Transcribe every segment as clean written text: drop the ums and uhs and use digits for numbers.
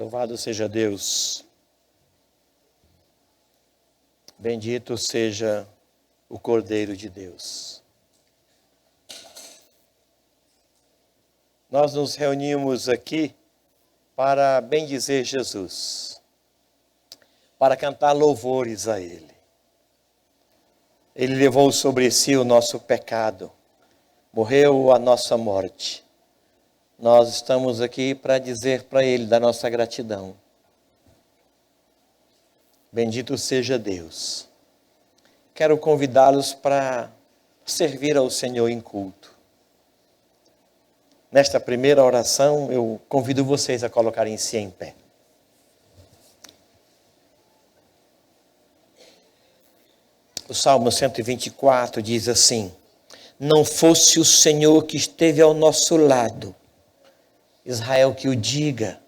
Louvado seja Deus. Bendito seja o Cordeiro de Deus. Nós nos reunimos aqui para bendizer Jesus, para cantar louvores a Ele. Ele levou sobre si o nosso pecado, morreu a nossa morte. Nós estamos aqui para dizer para Ele da nossa gratidão. Bendito seja Deus. Quero convidá-los para servir ao Senhor em culto. Nesta primeira oração, eu convido vocês a colocarem-se em pé. O Salmo 124 diz assim: não fosse o Senhor que esteve ao nosso lado, Israel que o diga,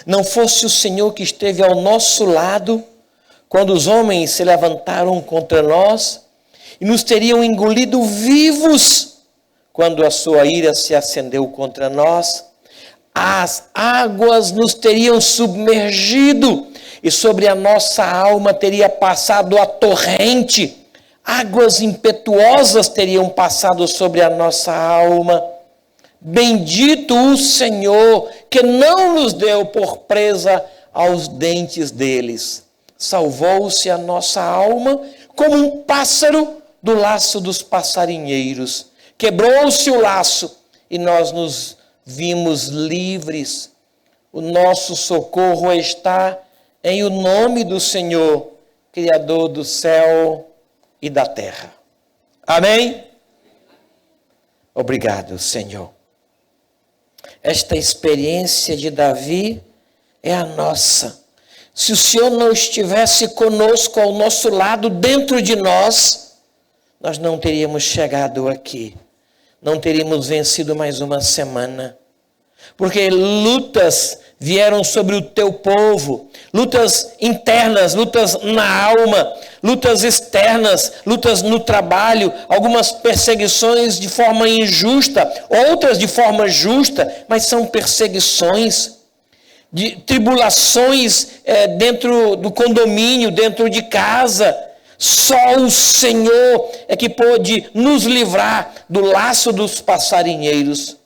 não fosse o Senhor que esteve ao nosso lado, quando os homens se levantaram contra nós e nos teriam engolido vivos, quando a sua ira se acendeu contra nós, as águas nos teriam submergido e sobre a nossa alma teria passado a torrente, águas impetuosas teriam passado sobre a nossa alma. Bendito o Senhor, que não nos deu por presa aos dentes deles. Salvou-se a nossa alma como um pássaro do laço dos passarinheiros. Quebrou-se o laço e nós nos vimos livres. O nosso socorro está em o nome do Senhor, Criador do céu e da terra. Amém? Obrigado, Senhor. Esta experiência de Davi é a nossa. Se o Senhor não estivesse conosco, ao nosso lado, dentro de nós, nós não teríamos chegado aqui. Não teríamos vencido mais uma semana. Porque lutas vieram sobre o teu povo, lutas internas, lutas na alma, lutas externas, lutas no trabalho, algumas perseguições de forma injusta, outras de forma justa, mas são perseguições, de tribulações dentro do condomínio, dentro de casa. Só o Senhor é que pôde nos livrar do laço dos passarinheiros.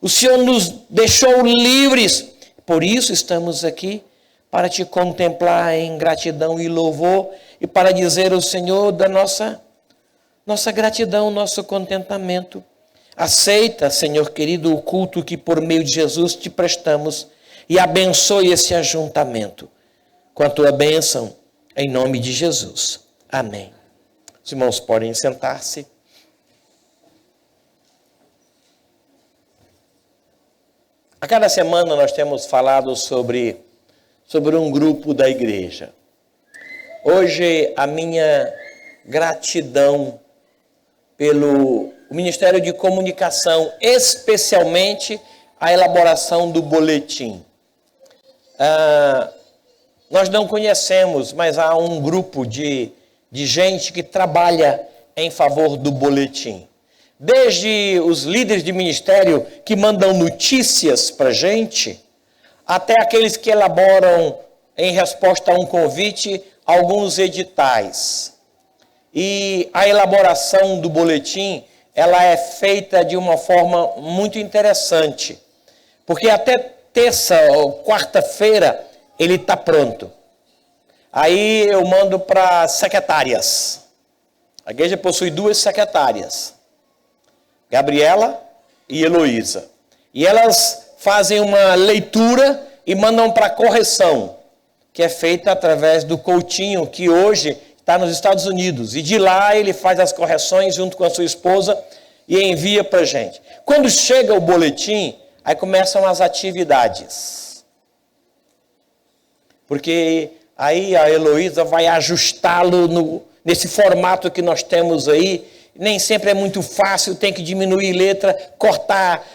O Senhor nos deixou livres, por isso estamos aqui, para te contemplar em gratidão e louvor, e para dizer ao Senhor da nossa gratidão, nosso contentamento. Aceita, Senhor querido, o culto que por meio de Jesus te prestamos, e abençoe esse ajuntamento com a tua bênção, em nome de Jesus. Amém. Os irmãos podem sentar-se. A cada semana nós temos falado sobre um grupo da igreja. Hoje a minha gratidão pelo Ministério de Comunicação, especialmente a elaboração do boletim. Nós não conhecemos, mas há um grupo de gente que trabalha em favor do boletim. Desde os líderes de ministério que mandam notícias para a gente, até aqueles que elaboram, em resposta a um convite, alguns editais. E a elaboração do boletim, ela é feita de uma forma muito interessante, porque até terça ou quarta-feira ele está pronto. Aí eu mando para secretárias. A igreja possui 2 secretárias, Gabriela e Heloísa. E elas fazem uma leitura e mandam para correção, que é feita através do Coutinho, que hoje está nos Estados Unidos. E de lá ele faz as correções junto com a sua esposa e envia para a gente. Quando chega o boletim, aí começam as atividades. Porque aí a Heloísa vai ajustá-lo nesse formato que nós temos aí. Nem sempre é muito fácil, tem que diminuir letra, cortar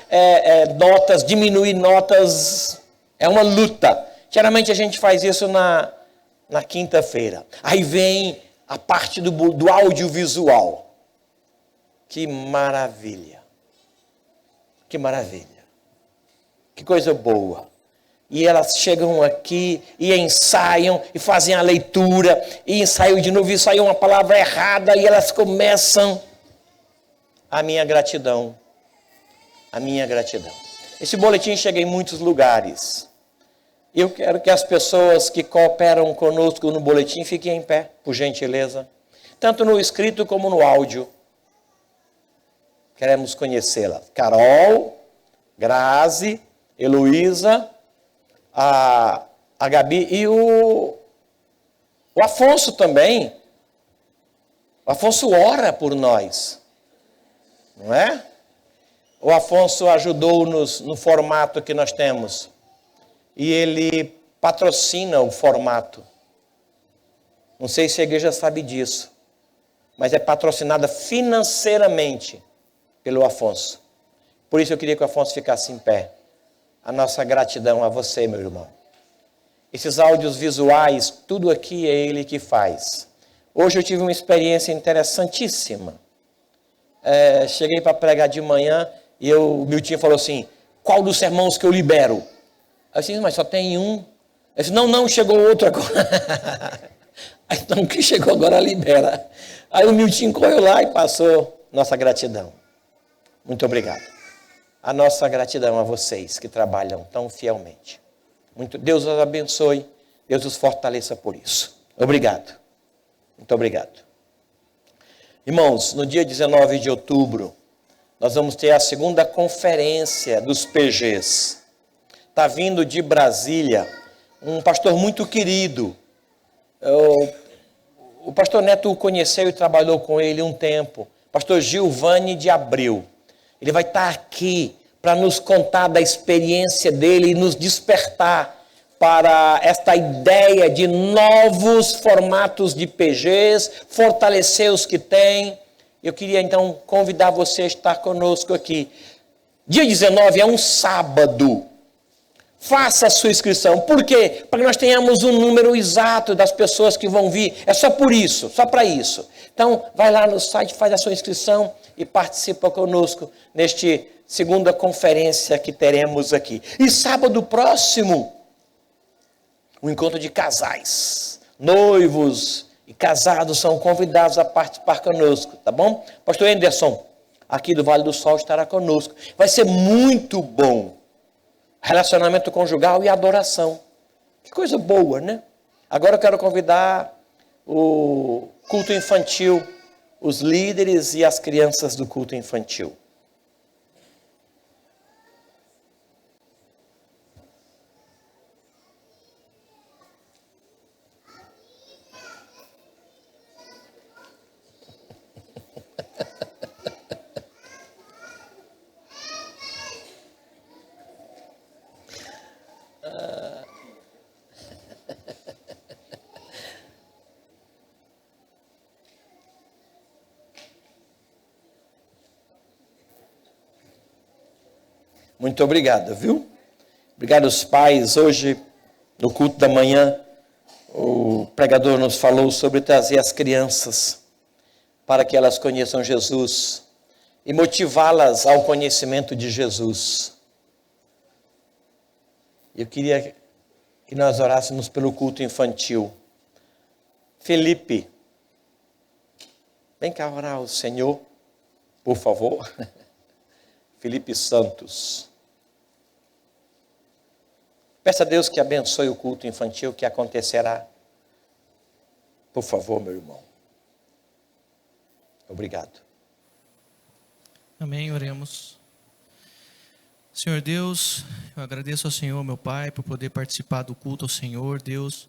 notas, diminuir notas. É uma luta. Geralmente a gente faz isso na quinta-feira. Aí vem a parte do audiovisual. Que maravilha. Que maravilha. Que coisa boa. e elas chegam aqui e ensaiam e fazem a leitura e ensaiam de novo e saiu uma palavra errada e elas começam. A minha gratidão. A minha gratidão. Esse boletim chega em muitos lugares. Eu quero que as pessoas que cooperam conosco no boletim fiquem em pé, por gentileza. Tanto no escrito como no áudio. Queremos conhecê-la. Carol, Grazi, Heloísa, a Gabi e o Afonso também. O Afonso ora por nós. Não é? O Afonso ajudou-nos no formato que nós temos. E ele patrocina o formato. Não sei se a igreja sabe disso. Mas é patrocinada financeiramente pelo Afonso. Por isso eu queria que o Afonso ficasse em pé. A nossa gratidão a você, meu irmão. Esses áudios visuais, tudo aqui é ele que faz. Hoje eu tive uma experiência interessantíssima. Cheguei para pregar de manhã e o Miltinho falou assim, qual dos sermãos que eu libero? Eu disse, mas só tem um. Eu disse, não, chegou outro agora. Então, o que chegou agora libera. Aí o Miltinho correu lá e passou nossa gratidão. Muito obrigado. A nossa gratidão a vocês que trabalham tão fielmente. Deus os abençoe, Deus os fortaleça por isso. Obrigado. Muito obrigado. Irmãos, no dia 19 de outubro, nós vamos ter a segunda conferência dos PGs. Está vindo de Brasília um pastor muito querido. O pastor Neto o conheceu e trabalhou com ele um tempo. Pastor Gilvani de Abreu. Ele vai estar aqui para nos contar da experiência dele e nos despertar para esta ideia de novos formatos de PGs, fortalecer os que tem. Eu queria então convidar você a estar conosco aqui. Dia 19 é um sábado. Faça a sua inscrição. Por quê? Para que nós tenhamos um número exato das pessoas que vão vir. É só por isso, só para isso. Então, vai lá no site, faz a sua inscrição e participa conosco neste segunda conferência que teremos aqui. E sábado próximo, um encontro de casais. Noivos e casados são convidados a participar conosco, tá bom? Pastor Anderson, aqui do Vale do Sol, estará conosco. Vai ser muito bom. Relacionamento conjugal e adoração. Que coisa boa, né? Agora eu quero convidar o culto infantil, os líderes e as crianças do culto infantil. Muito obrigado, viu? Obrigado aos pais. Hoje, no culto da manhã, o pregador nos falou sobre trazer as crianças para que elas conheçam Jesus e motivá-las ao conhecimento de Jesus. Eu queria que nós orássemos pelo culto infantil. Felipe, vem cá orar ao Senhor, por favor. Felipe Santos. Peça a Deus que abençoe o culto infantil que acontecerá. Por favor, meu irmão. Obrigado. Amém, oremos. Senhor Deus, eu agradeço ao Senhor, meu Pai, por poder participar do culto ao Senhor, Deus,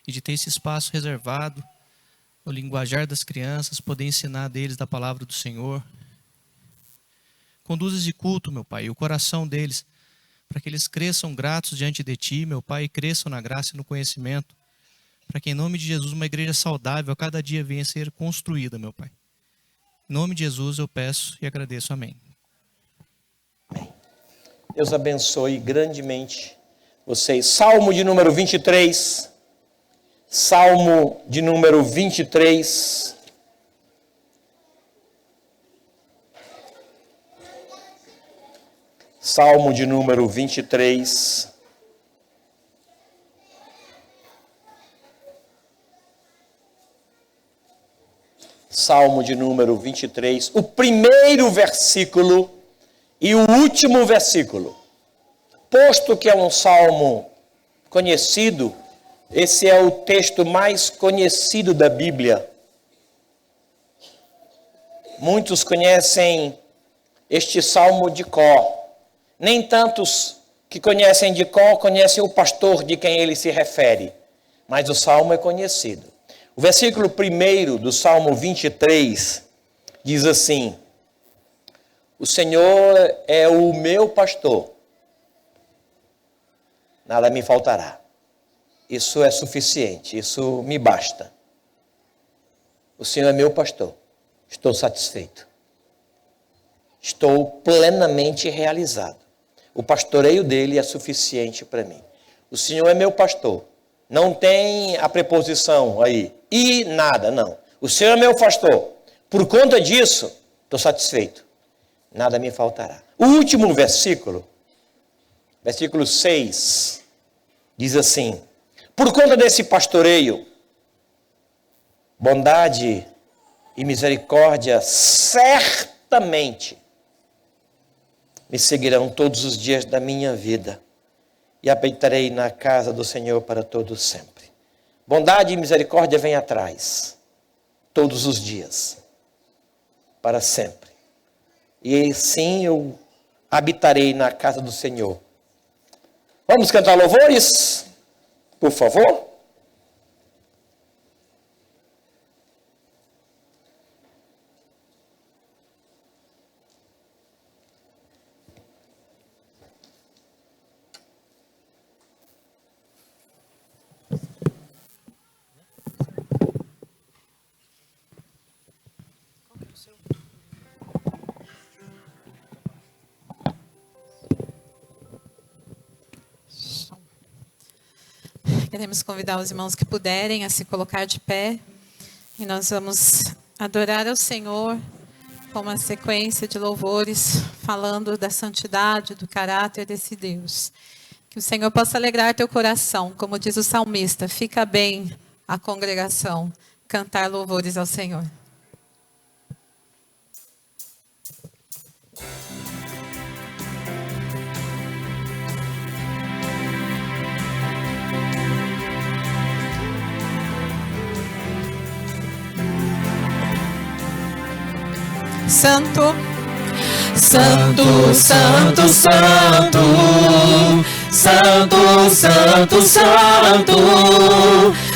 e de ter esse espaço reservado, o linguajar das crianças, poder ensinar deles da palavra do Senhor. Conduz esse culto, meu Pai, e o coração deles, para que eles cresçam gratos diante de Ti, meu Pai, e cresçam na graça e no conhecimento, para que em nome de Jesus uma igreja saudável a cada dia venha a ser construída, meu Pai. Em nome de Jesus eu peço e agradeço. Amém. Deus abençoe grandemente vocês. Salmo de número 23. Salmo de número 23. Salmo de número 23. Salmo de número 23, o primeiro versículo e o último versículo. Posto que é um salmo conhecido, esse é o texto mais conhecido da Bíblia. Muitos conhecem este salmo de cor. Nem tantos que conhecem de cor conhecem o pastor de quem ele se refere. Mas o salmo é conhecido. O versículo 1 do Salmo 23 diz assim: o Senhor é o meu pastor, nada me faltará. Isso é suficiente, isso me basta. O Senhor é meu pastor, estou satisfeito. Estou plenamente realizado. O pastoreio dele é suficiente para mim. O Senhor é meu pastor. Não tem a preposição aí, e nada, não. O Senhor é meu pastor. Por conta disso, estou satisfeito. Nada me faltará. O último versículo, versículo 6, diz assim: por conta desse pastoreio, bondade e misericórdia certamente me seguirão todos os dias da minha vida, e habitarei na casa do Senhor para todo sempre. Bondade e misericórdia vêm atrás, todos os dias, para sempre. E sim eu habitarei na casa do Senhor. Vamos cantar louvores, por favor? Queremos convidar os irmãos que puderem a se colocar de pé. E nós vamos adorar ao Senhor com uma sequência de louvores, falando da santidade, do caráter desse Deus. Que o Senhor possa alegrar teu coração, como diz o salmista: fica bem a congregação cantar louvores ao Senhor. Santo, Santo, Santo, Santo, Santo, Santo, Santo,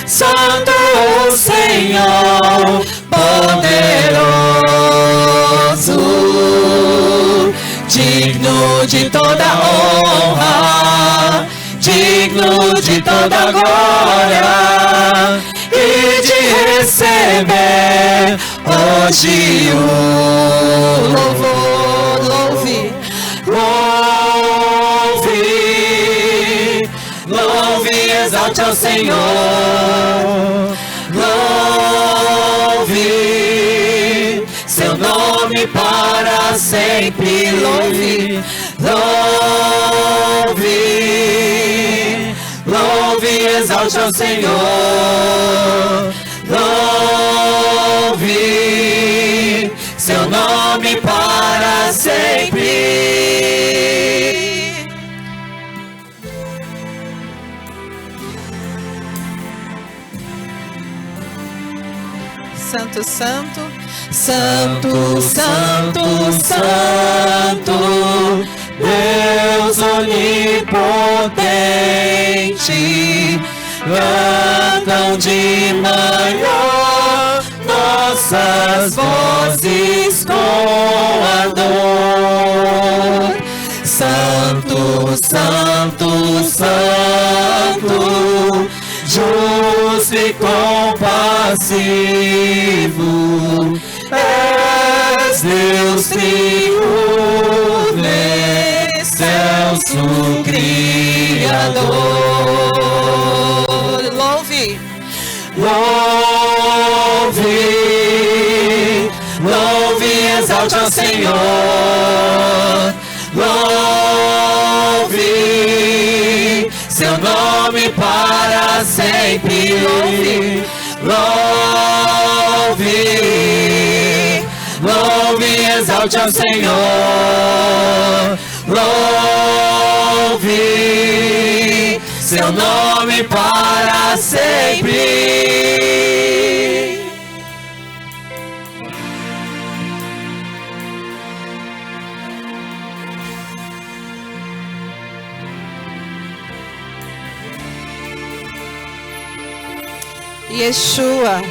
Santo o Senhor poderoso, digno de toda honra, digno de toda glória e de receber hoje o louvor. Louve, louve, louve, exalte ao Senhor, louve seu nome para sempre. Louve, louve, louve, exalte ao Senhor, louve seu nome para sempre. Santo, Santo, Santo, Santo, Santo, Deus onipotente, cantam de manhã nossas vozes com ardor. Santo, Santo, Santo, justo e compassivo, és Deus triunfo, excelso Criador. louve, Louve, louve, exalte ao Senhor, louve seu nome para sempre. Louve, louve, louve e exalte ao Senhor. Louve seu nome para sempre. Yeshua.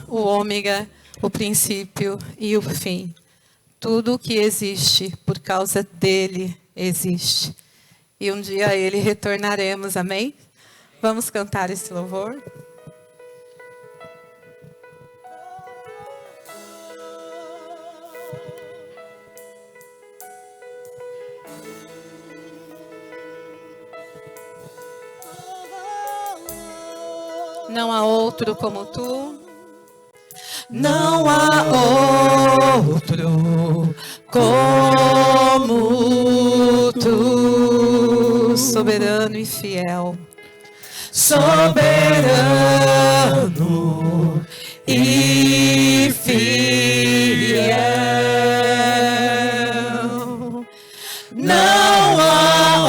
O ômega, o princípio e o fim. Tudo o que existe, por causa dele, existe. E um dia a ele retornaremos, amém? Vamos cantar esse louvor? Não há outro como tu. Não há outro como tu, soberano e fiel. Soberano e fiel. Não há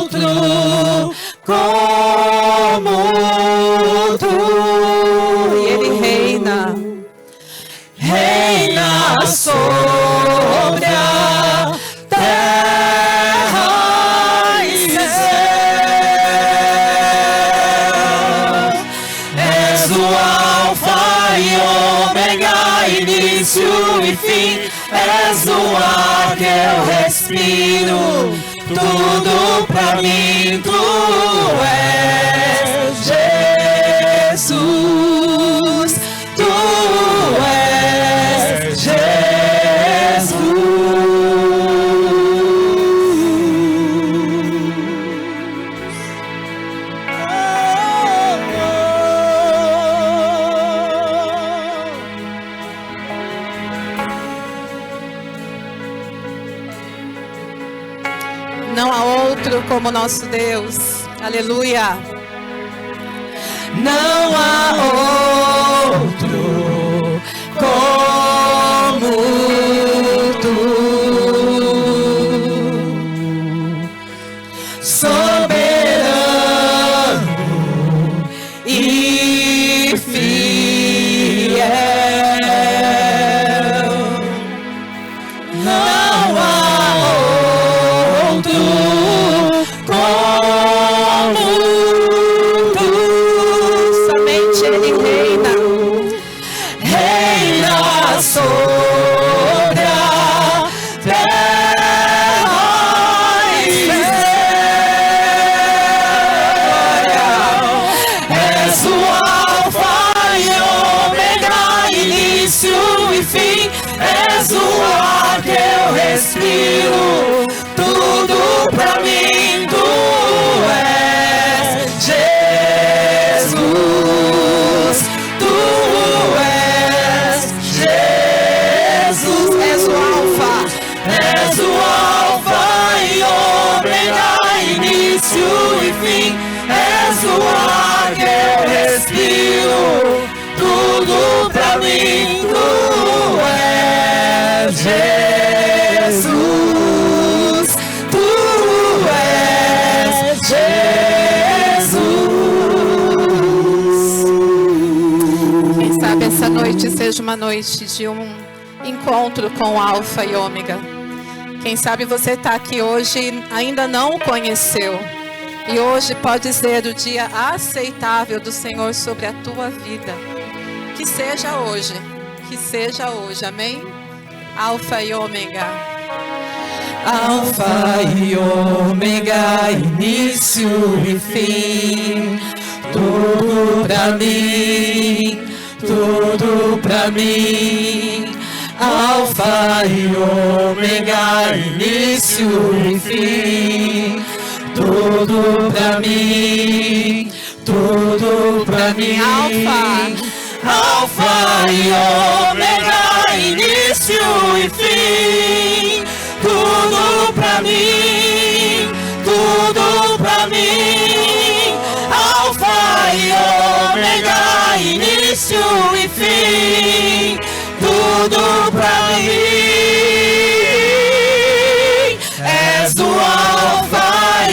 outro como sobre a terra e céu. És o Alfa e Ômega e início e fim. És o ar que eu respiro, tudo pra mim tu és, Jesus, tu és, Jesus. Não há outro como nosso Deus. Aleluia. Não há outro como tu, soberano e fiel. Não há outro como tu. Somente Ele reina. Reina sobre a terra e céu. És o alfa e ômega, início e fim. És o ar que eu respiro, tudo pra mim tu és, Jesus. Tu és Jesus. És o alfa. És o alfa e ômega, início e fim. És o ar que eu respiro, tudo pra mim tu és, Jesus. Tu és Jesus. Quem sabe essa noite seja uma noite de um encontro com o Alfa e Ômega. Quem sabe você está aqui hoje e ainda não o conheceu. E hoje pode ser o dia aceitável do Senhor sobre a tua vida. Que seja hoje. Que seja hoje. Amém? Alfa e Ômega. Alfa e ômega, início e fim. Tudo pra mim, tudo pra mim. Alfa e ômega, início e fim. Tudo pra mim, tudo pra mim. Alfa e ômega, início e fim. Tudo pra mim, tudo pra mim. Alfa e ômega, início e fim. Tudo pra mim. És o alfa e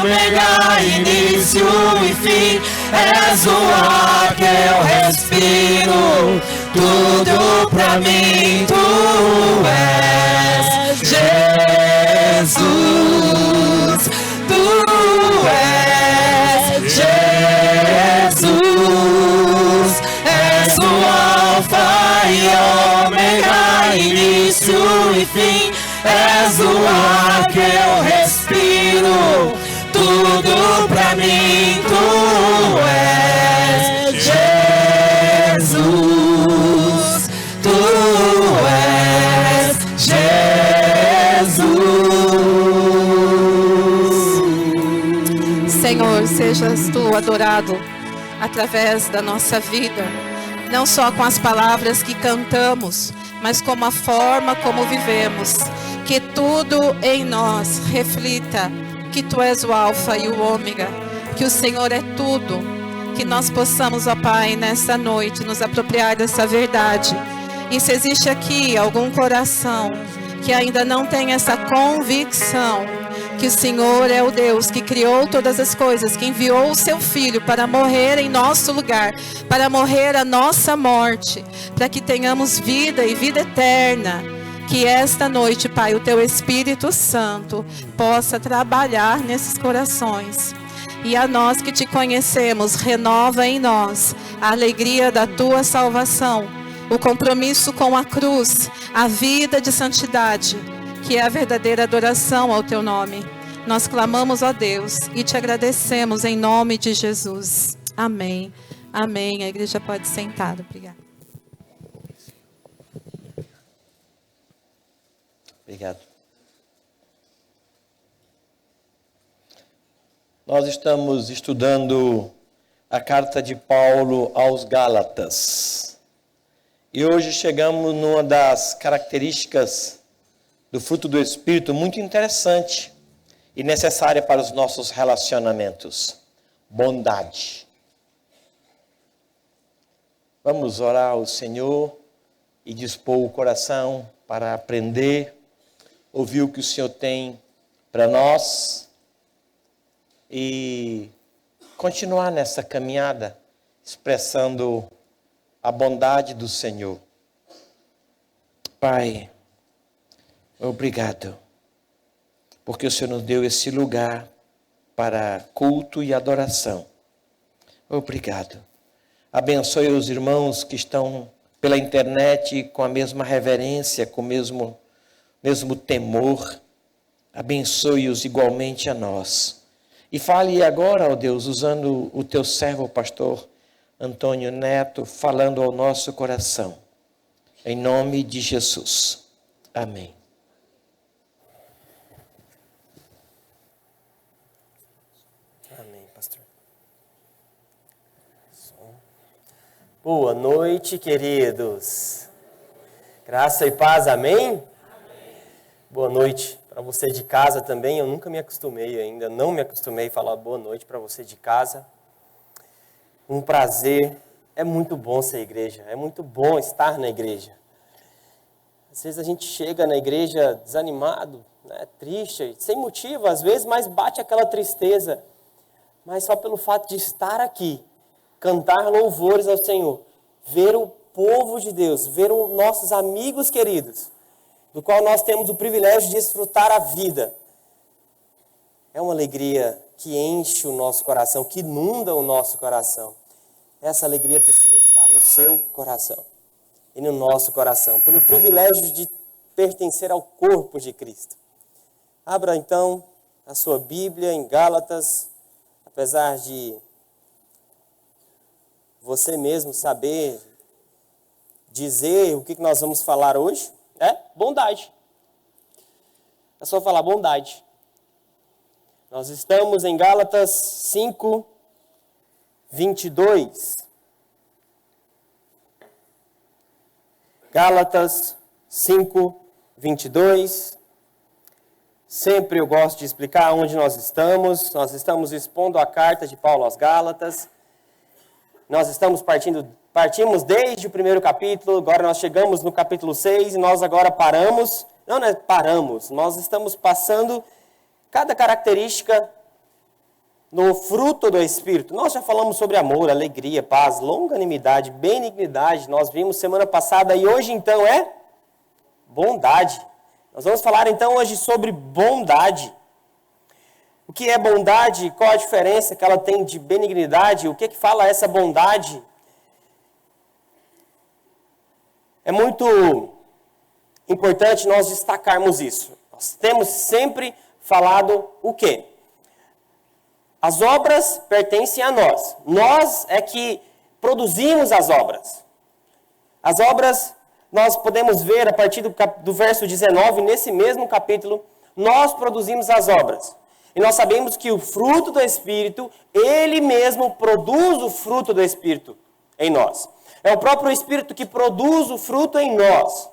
ômega, início e fim. És o ar que eu respiro, tudo pra mim tu és, Jesus. Tu és Jesus. És o alfa e ômega, início e fim. És o ar que eu respiro, tudo pra mim tu és, Jesus. Tu és Jesus. Senhor, sejas tu adorado através da nossa vida. Não só com as palavras que cantamos, mas como a forma como vivemos. Que tudo em nós reflita que tu és o alfa e o ômega, que o Senhor é tudo. Que nós possamos, ó Pai, nessa noite nos apropriar dessa verdade. E se existe aqui algum coração que ainda não tem essa convicção que o Senhor é o Deus que criou todas as coisas, que enviou o seu Filho para morrer em nosso lugar, para morrer a nossa morte, para que tenhamos vida e vida eterna. Que esta noite, Pai, o Teu Espírito Santo possa trabalhar nesses corações. E a nós que Te conhecemos, renova em nós a alegria da Tua salvação. o compromisso com a cruz, a vida de santidade, que é a verdadeira adoração ao teu nome. Nós clamamos, ó Deus, e te agradecemos em nome de Jesus. Amém. Amém. A igreja pode sentar. Obrigada. Obrigado. Nós estamos estudando a carta de Paulo aos Gálatas. E hoje chegamos numa das características do fruto do Espírito muito interessante e necessária para os nossos relacionamentos: bondade. Vamos orar ao Senhor e dispor o coração para aprender, ouvir o que o Senhor tem para nós e continuar nessa caminhada, expressando a bondade do Senhor. Pai, obrigado, porque o Senhor nos deu esse lugar para culto e adoração. Obrigado. Abençoe os irmãos que estão pela internet com a mesma reverência, com o mesmo temor. Abençoe-os igualmente a nós. E fale agora, ó Deus, usando o teu servo, o pastor Antônio Neto, falando ao nosso coração. Em nome de Jesus. Amém. Amém, pastor. Boa noite, queridos. Graça e paz, amém? Boa noite para você de casa também. Eu nunca me acostumei ainda, não me acostumei a falar boa noite para você de casa. Um prazer. É muito bom ser igreja, é muito bom estar na igreja. Às vezes a gente chega na igreja desanimado, né, triste, sem motivo às vezes, mas bate aquela tristeza. Mas só pelo fato de estar aqui, cantar louvores ao Senhor, ver o povo de Deus, ver os nossos amigos queridos, do qual nós temos o privilégio de desfrutar a vida. É uma alegria que enche o nosso coração, que inunda o nosso coração. Essa alegria precisa estar no seu coração e no nosso coração, pelo privilégio de pertencer ao corpo de Cristo. Abra então a sua Bíblia em Gálatas, apesar de você mesmo saber dizer o que nós vamos falar hoje, é bondade. É só falar bondade. Nós estamos em Gálatas 5, 22. Gálatas 5, 22. Sempre eu gosto de explicar onde nós estamos. Nós estamos expondo a carta de Paulo aos Gálatas. Nós partimos desde o primeiro capítulo, agora nós chegamos no capítulo 6 e nós agora paramos. Não é paramos, nós estamos passando cada característica no fruto do Espírito. Nós já falamos sobre amor, alegria, paz, longanimidade, benignidade. Nós vimos semana passada e hoje então é bondade. Nós vamos falar então hoje sobre bondade. O que é bondade? Qual a diferença que ela tem de benignidade? O que fala essa bondade? É muito importante nós destacarmos isso. Nós temos sempre falado o quê? As obras pertencem a nós. Nós é que produzimos as obras. As obras, nós podemos ver a partir do verso 19, nesse mesmo capítulo, nós produzimos as obras. E nós sabemos que o fruto do Espírito, Ele mesmo produz o fruto do Espírito em nós. É o próprio Espírito que produz o fruto em nós.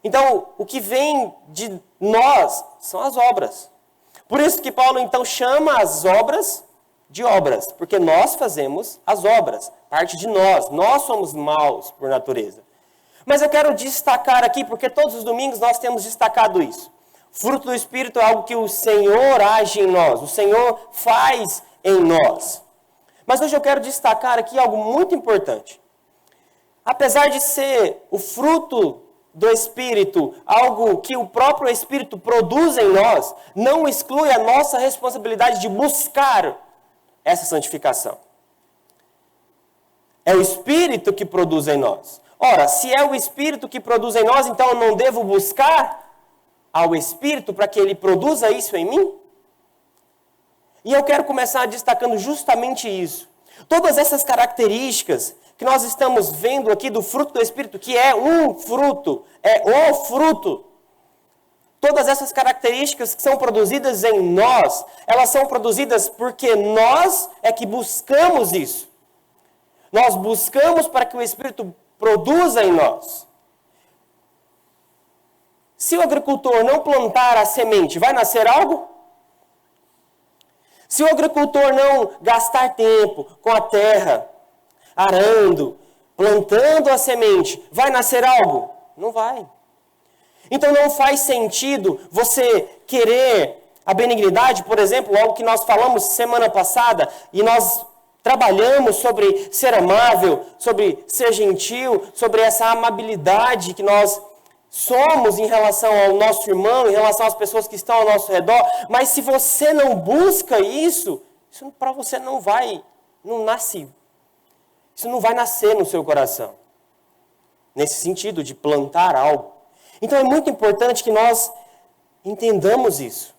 Então, o que vem de nós são as obras. Por isso que Paulo então chama as obras de obras, porque nós fazemos as obras, parte de nós. Nós somos maus por natureza. Mas eu quero destacar aqui, porque todos os domingos nós temos destacado isso. Fruto do Espírito é algo que o Senhor age em nós, o Senhor faz em nós. Mas hoje eu quero destacar aqui algo muito importante. Apesar de ser o fruto do Espírito, algo que o próprio Espírito produz em nós, não exclui a nossa responsabilidade de buscar essa santificação. É o Espírito que produz em nós. Ora, se é o Espírito que produz em nós, então eu não devo buscar ao Espírito para que ele produza isso em mim? E eu quero começar destacando justamente isso. Todas essas características que nós estamos vendo aqui do fruto do Espírito, que é um fruto, é o fruto. Todas essas características que são produzidas em nós, elas são produzidas porque nós é que buscamos isso. Nós buscamos para que o Espírito produza em nós. Se o agricultor não plantar a semente, vai nascer algo? Se o agricultor não gastar tempo com a terra, arando, plantando a semente, vai nascer algo? Não vai. Então não faz sentido você querer a benignidade, por exemplo, algo que nós falamos semana passada, e nós trabalhamos sobre ser amável, sobre ser gentil, sobre essa amabilidade que nós somos em relação ao nosso irmão, em relação às pessoas que estão ao nosso redor. Mas se você não busca isso para você não nasce. Isso não vai nascer no seu coração. Nesse sentido de plantar algo. Então é muito importante que nós entendamos isso.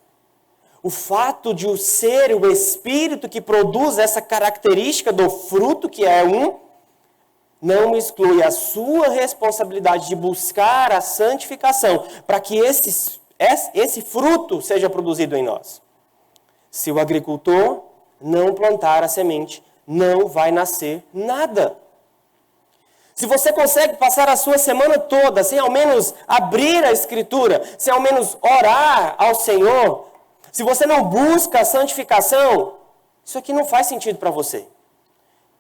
O fato de ser o Espírito que produz essa característica do fruto, que é não exclui a sua responsabilidade de buscar a santificação para que esse fruto seja produzido em nós. Se o agricultor não plantar a semente, não vai nascer nada. Se você consegue passar a sua semana toda sem ao menos abrir a Escritura, sem ao menos orar ao Senhor, se você não busca a santificação, isso aqui não faz sentido para você.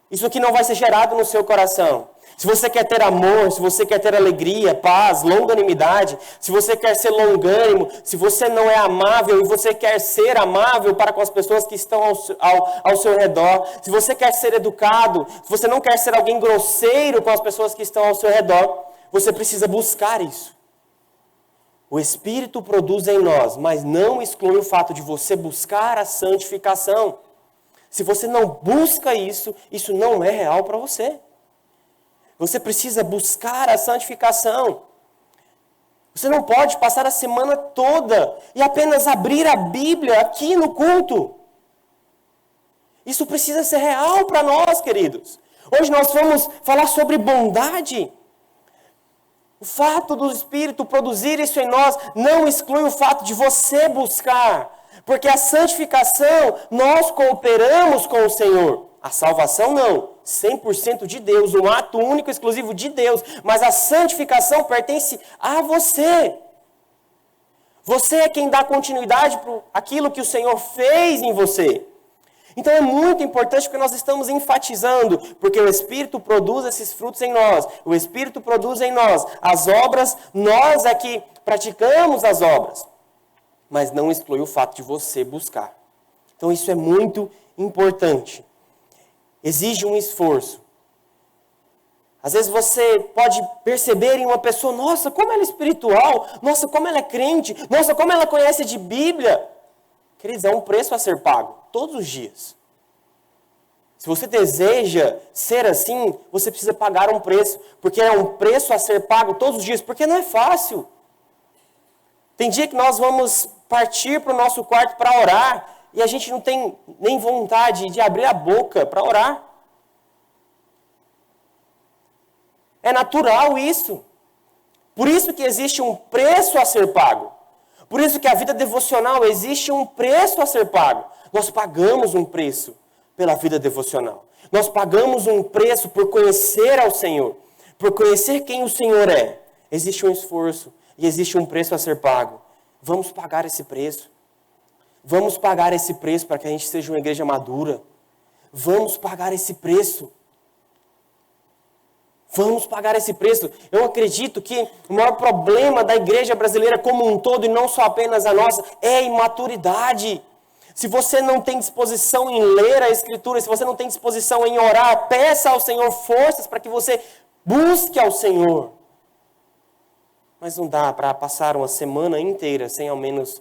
Isso aqui não vai ser gerado no seu coração. Se você quer ter amor, se você quer ter alegria, paz, longanimidade, se você quer ser longânimo, se você não é amável e você quer ser amável para com as pessoas que estão ao seu redor, se você quer ser educado, se você não quer ser alguém grosseiro com as pessoas que estão ao seu redor, você precisa buscar isso. O Espírito produz em nós, mas não exclui o fato de você buscar a santificação. Se você não busca isso, isso não é real para você. Você precisa buscar a santificação. Você não pode passar a semana toda e apenas abrir a Bíblia aqui no culto. Isso precisa ser real para nós, queridos. Hoje nós vamos falar sobre bondade. O fato do Espírito produzir isso em nós não exclui o fato de você buscar. Porque a santificação, nós cooperamos com o Senhor. A salvação não, 100% de Deus, um ato único, exclusivo de Deus. Mas a santificação pertence a você. Você é quem dá continuidade para aquilo que o Senhor fez em você. Então é muito importante que nós estamos enfatizando, porque o Espírito produz esses frutos em nós. O Espírito produz em nós as obras, nós é que praticamos as obras. Mas não exclui o fato de você buscar. Então isso é muito importante. Exige um esforço. Às vezes você pode perceber em uma pessoa, nossa, como ela é espiritual, nossa, como ela é crente, nossa, como ela conhece de Bíblia. Queridos, é um preço a ser pago, todos os dias. Se você deseja ser assim, você precisa pagar um preço, porque é um preço a ser pago todos os dias, porque não é fácil. Tem dia que nós vamos partir para o nosso quarto para orar, e a gente não tem nem vontade de abrir a boca para orar. É natural isso. Por isso que existe um preço a ser pago. Por isso que a vida devocional existe um preço a ser pago. Nós pagamos um preço pela vida devocional. Nós pagamos um preço por conhecer ao Senhor, por conhecer quem o Senhor é. Existe um esforço e existe um preço a ser pago. Vamos pagar esse preço. Vamos pagar esse preço para que a gente seja uma igreja madura. Vamos pagar esse preço. Vamos pagar esse preço. Eu acredito que o maior problema da igreja brasileira como um todo, e não só apenas a nossa, é a imaturidade. Se você não tem disposição em ler a Escritura, se você não tem disposição em orar, peça ao Senhor forças para que você busque ao Senhor. Mas não dá para passar uma semana inteira sem ao menos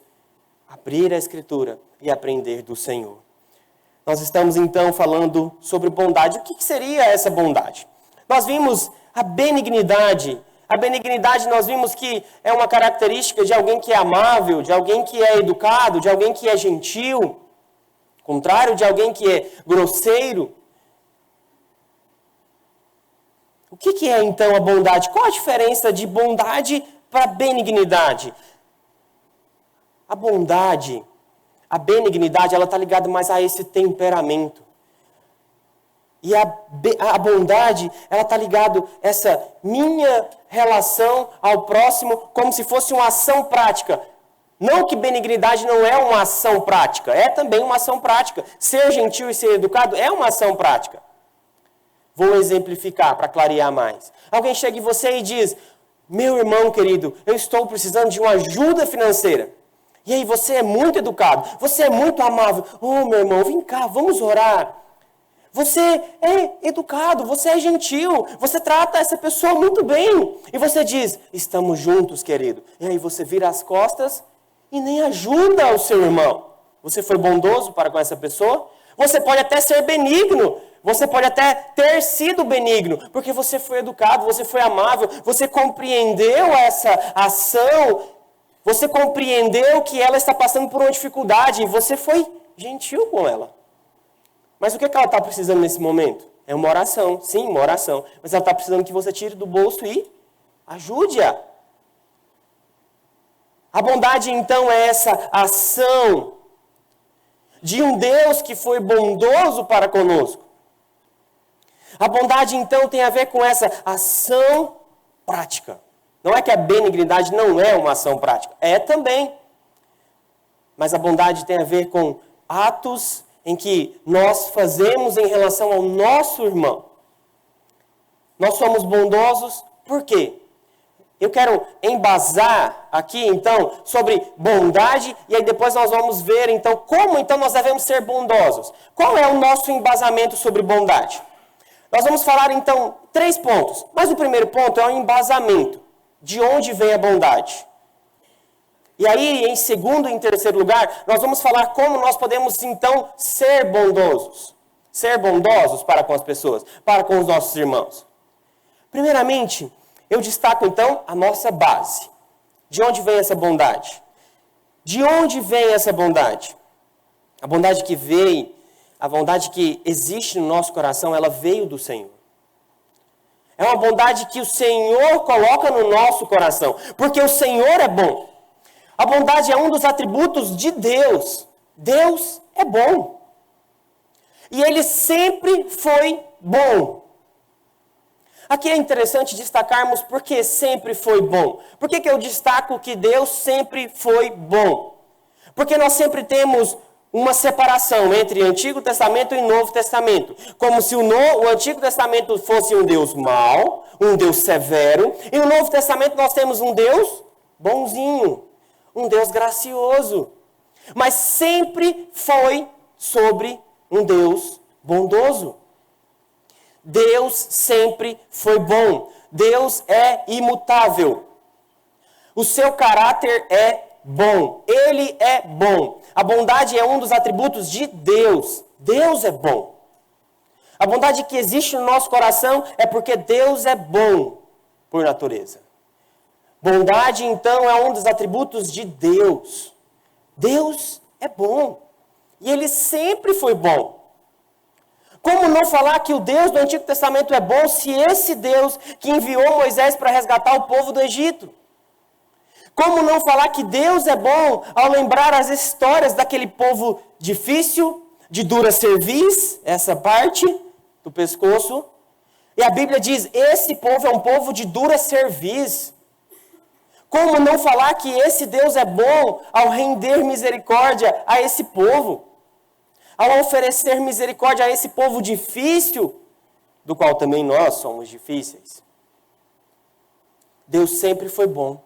abrir a Escritura e aprender do Senhor. Nós estamos então falando sobre bondade. O que seria essa bondade? Nós vimos A benignidade. A benignidade nós vimos que é uma característica de alguém que é amável, de alguém que é educado, de alguém que é gentil. Contrário de alguém que é grosseiro. O que é então a bondade? Qual a diferença de bondade para benignidade? A bondade, a benignidade, ela está ligada mais a esse temperamento. E a bondade, ela está ligada a essa minha relação ao próximo como se fosse uma ação prática. Não que benignidade não é uma ação prática, é também uma ação prática. Ser gentil e ser educado é uma ação prática. Vou exemplificar para clarear mais. Alguém chega em você e diz, meu irmão querido, eu estou precisando de uma ajuda financeira. E aí você é muito educado, você é muito amável. Oh, meu irmão, vem cá, vamos orar. Você é educado, você é gentil, você trata essa pessoa muito bem. E você diz, estamos juntos, querido. E aí você vira as costas e nem ajuda o seu irmão. Você foi bondoso para com essa pessoa? Você pode até ser benigno. Você pode até ter sido benigno, porque você foi educado, você foi amável, você compreendeu essa ação, você compreendeu que ela está passando por uma dificuldade e você foi gentil com ela. Mas o que ela está precisando nesse momento? É uma oração, sim, uma oração. Mas ela está precisando que você tire do bolso e ajude-a. A bondade, então, é essa ação de um Deus que foi bondoso para conosco. A bondade, então, tem a ver com essa ação prática. Não é que a benignidade não é uma ação prática. É também. Mas a bondade tem a ver com atos em que nós fazemos em relação ao nosso irmão. Nós somos bondosos por quê? Eu quero embasar aqui, então, sobre bondade, e aí depois nós vamos ver, então, como então nós devemos ser bondosos. Qual é o nosso embasamento sobre bondade? Nós vamos falar, então, 3 pontos. Mas o primeiro ponto é o embasamento. De onde vem a bondade? E aí, em segundo e em terceiro lugar, nós vamos falar como nós podemos, então, ser bondosos. Ser bondosos para com as pessoas, para com os nossos irmãos. Primeiramente, eu destaco, então, a nossa base. De onde vem essa bondade? De onde vem essa bondade? A bondade que veio, a bondade que existe no nosso coração, ela veio do Senhor. É uma bondade que o Senhor coloca no nosso coração, porque o Senhor é bom. A bondade é um dos atributos de Deus. Deus é bom. E Ele sempre foi bom. Aqui é interessante destacarmos porque sempre foi bom. Por que eu destaco que Deus sempre foi bom? Porque nós sempre temos uma separação entre Antigo Testamento e Novo Testamento. Como se o Antigo Testamento fosse um Deus mau, um Deus severo. E no Novo Testamento nós temos um Deus bonzinho, um Deus gracioso. Mas sempre foi sobre um Deus bondoso. Deus sempre foi bom. Deus é imutável. O seu caráter é bom. Ele é bom. A bondade é um dos atributos de Deus. Deus é bom. A bondade que existe no nosso coração é porque Deus é bom por natureza. Bondade, então, é um dos atributos de Deus. Deus é bom. E Ele sempre foi bom. Como não falar que o Deus do Antigo Testamento é bom se esse Deus que enviou Moisés para resgatar o povo do Egito? Como não falar que Deus é bom ao lembrar as histórias daquele povo difícil, de dura cerviz, essa parte do pescoço? E a Bíblia diz, esse povo é um povo de dura cerviz. Como não falar que esse Deus é bom ao render misericórdia a esse povo? Ao oferecer misericórdia a esse povo difícil, do qual também nós somos difíceis. Deus sempre foi bom.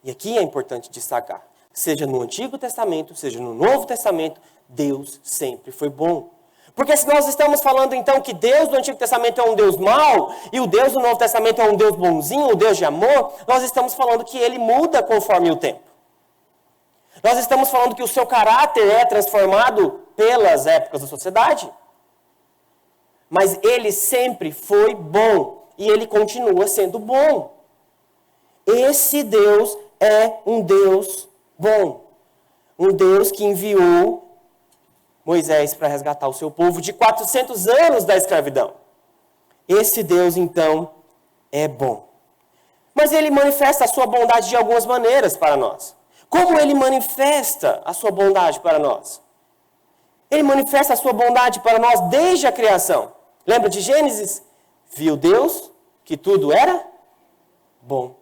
E aqui é importante destacar, seja no Antigo Testamento, seja no Novo Testamento, Deus sempre foi bom. Porque se nós estamos falando então que Deus do Antigo Testamento é um Deus mau, e o Deus do Novo Testamento é um Deus bonzinho, um Deus de amor, nós estamos falando que Ele muda conforme o tempo. Nós estamos falando que o seu caráter é transformado pelas épocas da sociedade. Mas Ele sempre foi bom. e ele continua sendo bom. Esse Deus é um Deus bom. Um Deus que enviou Moisés para resgatar o seu povo de 400 anos da escravidão. Esse Deus, então, é bom. Mas ele manifesta a sua bondade de algumas maneiras para nós. Como ele manifesta a sua bondade para nós? Ele manifesta a sua bondade para nós desde a criação. Lembra de Gênesis? Viu Deus que tudo era bom.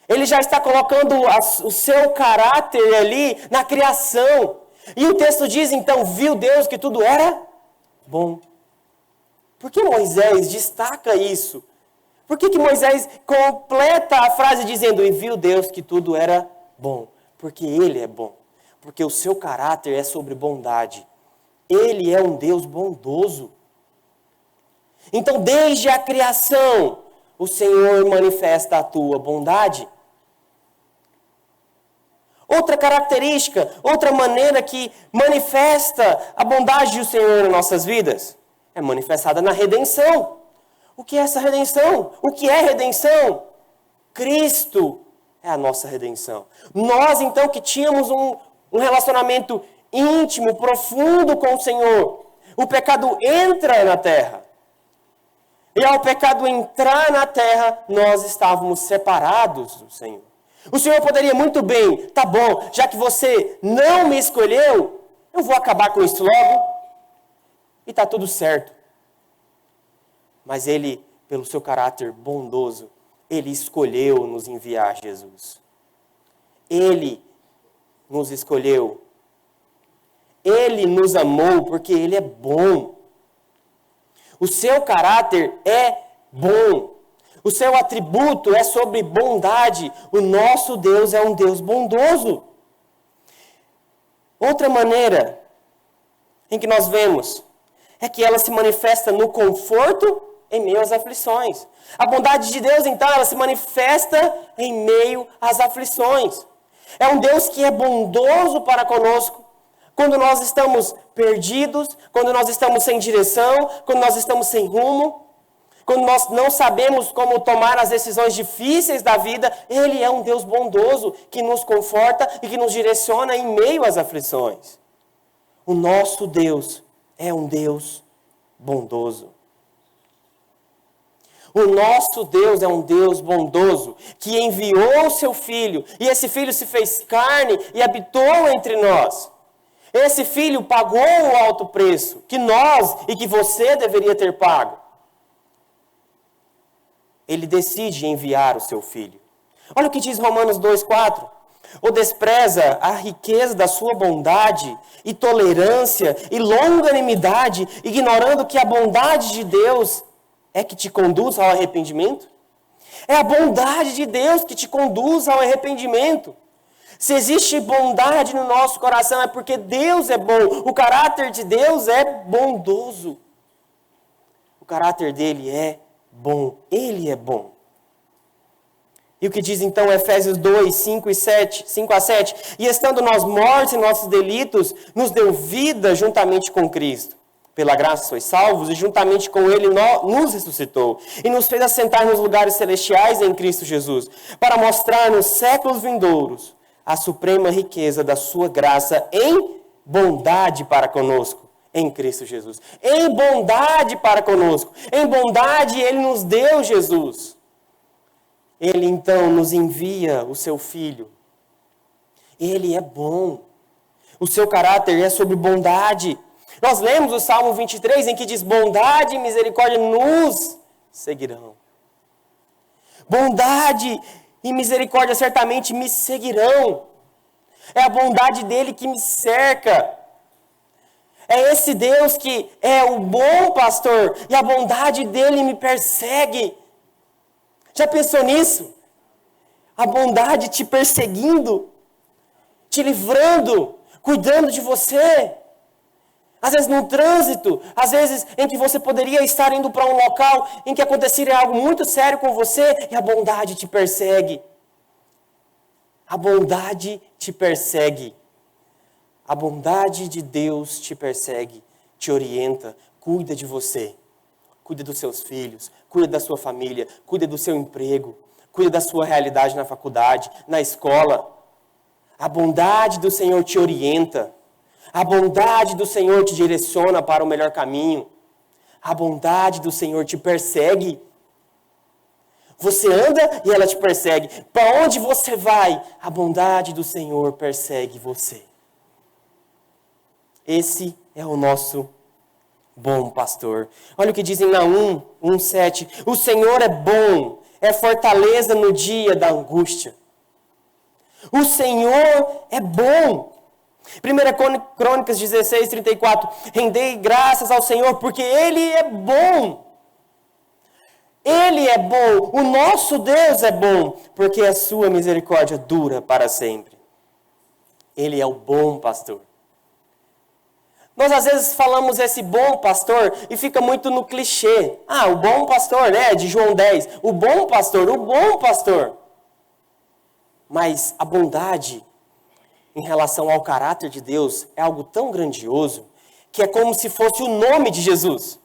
Ele já está colocando o seu caráter ali na criação. E o texto diz, então, viu Deus que tudo era bom. Por que Moisés destaca isso? Por que Moisés completa a frase dizendo, e viu Deus que tudo era bom? Porque ele é bom. Porque o seu caráter é sobre bondade. Ele é um Deus bondoso. Então, desde a criação, o Senhor manifesta a tua bondade. Outra característica, outra maneira que manifesta a bondade do Senhor nas nossas vidas, é manifestada na redenção. O que é essa redenção? O que é redenção? Cristo é a nossa redenção. Nós, então, que tínhamos um relacionamento íntimo, profundo com o Senhor, o pecado entra na terra. E ao pecado entrar na terra, nós estávamos separados do Senhor. O Senhor poderia muito bem, tá bom, já que você não me escolheu, eu vou acabar com isso logo e tá tudo certo. Mas Ele, pelo seu caráter bondoso, Ele escolheu nos enviar Jesus. Ele nos escolheu. Ele nos amou porque Ele é bom. O seu caráter é bom. O seu atributo é sobre bondade. O nosso Deus é um Deus bondoso. Outra maneira em que nós vemos é que ela se manifesta no conforto em meio às aflições. A bondade de Deus, então, ela se manifesta em meio às aflições. É um Deus que é bondoso para conosco quando nós estamos perdidos, quando nós estamos sem direção, quando nós estamos sem rumo. Quando nós não sabemos como tomar as decisões difíceis da vida, Ele é um Deus bondoso que nos conforta e que nos direciona em meio às aflições. O nosso Deus é um Deus bondoso. O nosso Deus é um Deus bondoso que enviou o seu Filho e esse Filho se fez carne e habitou entre nós. Esse Filho pagou o alto preço que nós e que você deveria ter pago. Ele decide enviar o seu Filho. Olha o que diz Romanos 2,4. Ou despreza a riqueza da sua bondade e tolerância e longanimidade, ignorando que a bondade de Deus é que te conduz ao arrependimento? É a bondade de Deus que te conduz ao arrependimento. Se existe bondade no nosso coração é porque Deus é bom. O caráter de Deus é bondoso. O caráter dele é bom. Ele é bom. E o que diz então Efésios 2, 5 a 7? E estando nós mortos em nossos delitos, nos deu vida juntamente com Cristo. Pela graça sois salvos, e juntamente com Ele nos ressuscitou. E nos fez assentar nos lugares celestiais em Cristo Jesus, para mostrar nos séculos vindouros a suprema riqueza da sua graça em bondade para conosco. Em Cristo Jesus. Em bondade para conosco. Em bondade Ele nos deu Jesus. Ele então nos envia o seu Filho. Ele é bom. O seu caráter é sobre bondade. Nós lemos o Salmo 23 em que diz, bondade e misericórdia nos seguirão. Bondade e misericórdia certamente me seguirão. É a bondade dele que me cerca. É esse Deus que é o bom pastor e a bondade dele me persegue. Já pensou nisso? A bondade te perseguindo, te livrando, cuidando de você. Às vezes no trânsito, às vezes em que você poderia estar indo para um local em que aconteceria algo muito sério com você e a bondade te persegue. A bondade te persegue. A bondade de Deus te persegue, te orienta, cuida de você. Cuida dos seus filhos, cuida da sua família, cuida do seu emprego, cuida da sua realidade na faculdade, na escola. A bondade do Senhor te orienta. A bondade do Senhor te direciona para o melhor caminho. A bondade do Senhor te persegue. Você anda e ela te persegue. Para onde você vai, a bondade do Senhor persegue você. Esse é o nosso bom pastor. Olha o que diz em Naum 1:7. O Senhor é bom, é fortaleza no dia da angústia. O Senhor é bom. 1 Crônicas 16:34. Rendei graças ao Senhor, porque Ele é bom. Ele é bom. O nosso Deus é bom, porque a sua misericórdia dura para sempre. Ele é o bom pastor. Nós às vezes falamos esse bom pastor e fica muito no clichê. O bom pastor, né? De João 10. O bom pastor, o bom pastor. Mas a bondade em relação ao caráter de Deus é algo tão grandioso que é como se fosse o nome de Jesus.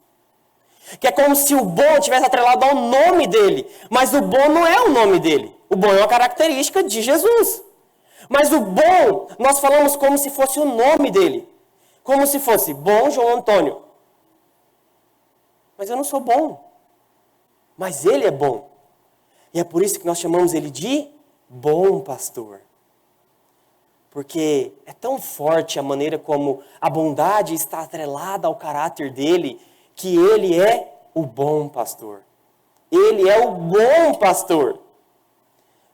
Que é como se o bom tivesse atrelado ao nome dele. Mas o bom não é o nome dele. O bom é uma característica de Jesus. Mas o bom, nós falamos como se fosse o nome dele. Como se fosse bom João Antônio. Mas eu não sou bom. Mas ele é bom. E é por isso que nós chamamos ele de bom pastor. Porque é tão forte a maneira como a bondade está atrelada ao caráter dele, que ele é o bom pastor. Ele é o bom pastor.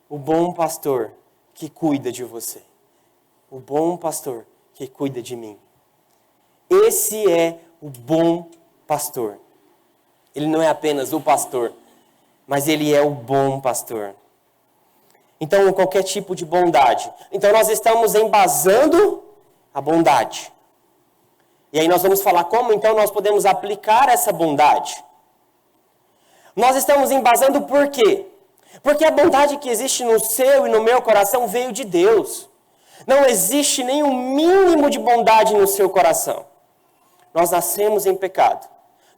O bom pastor que cuida de você. O bom pastor que cuida de mim. Esse é o bom pastor. Ele não é apenas o pastor, mas ele é o bom pastor. Então, qualquer tipo de bondade. Então, nós estamos embasando a bondade. E aí nós vamos falar como, então, nós podemos aplicar essa bondade. Nós estamos embasando por quê? Porque a bondade que existe no seu e no meu coração veio de Deus. Não existe nenhum mínimo de bondade no seu coração. Nós nascemos em pecado.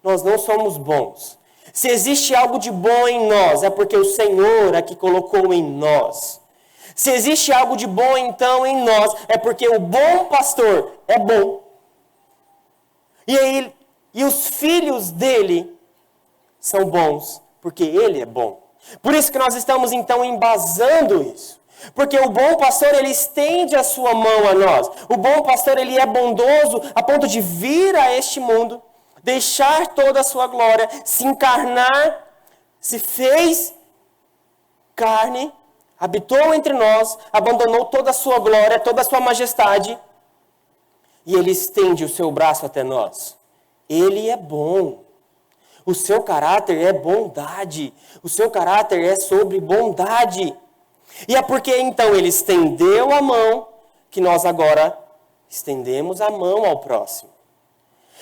Nós não somos bons. Se existe algo de bom em nós, é porque o Senhor é que colocou em nós. Se existe algo de bom, então, em nós, é porque o bom pastor é bom. E os filhos dele são bons, porque ele é bom. Por isso que nós estamos, então, embasando isso. Porque o bom pastor, ele estende a sua mão a nós. O bom pastor, ele é bondoso a ponto de vir a este mundo, deixar toda a sua glória, se encarnar, se fez carne, habitou entre nós, abandonou toda a sua glória, toda a sua majestade, e ele estende o seu braço até nós. Ele é bom. O seu caráter é bondade. O seu caráter é sobre bondade. E é porque então ele estendeu a mão que nós agora estendemos a mão ao próximo.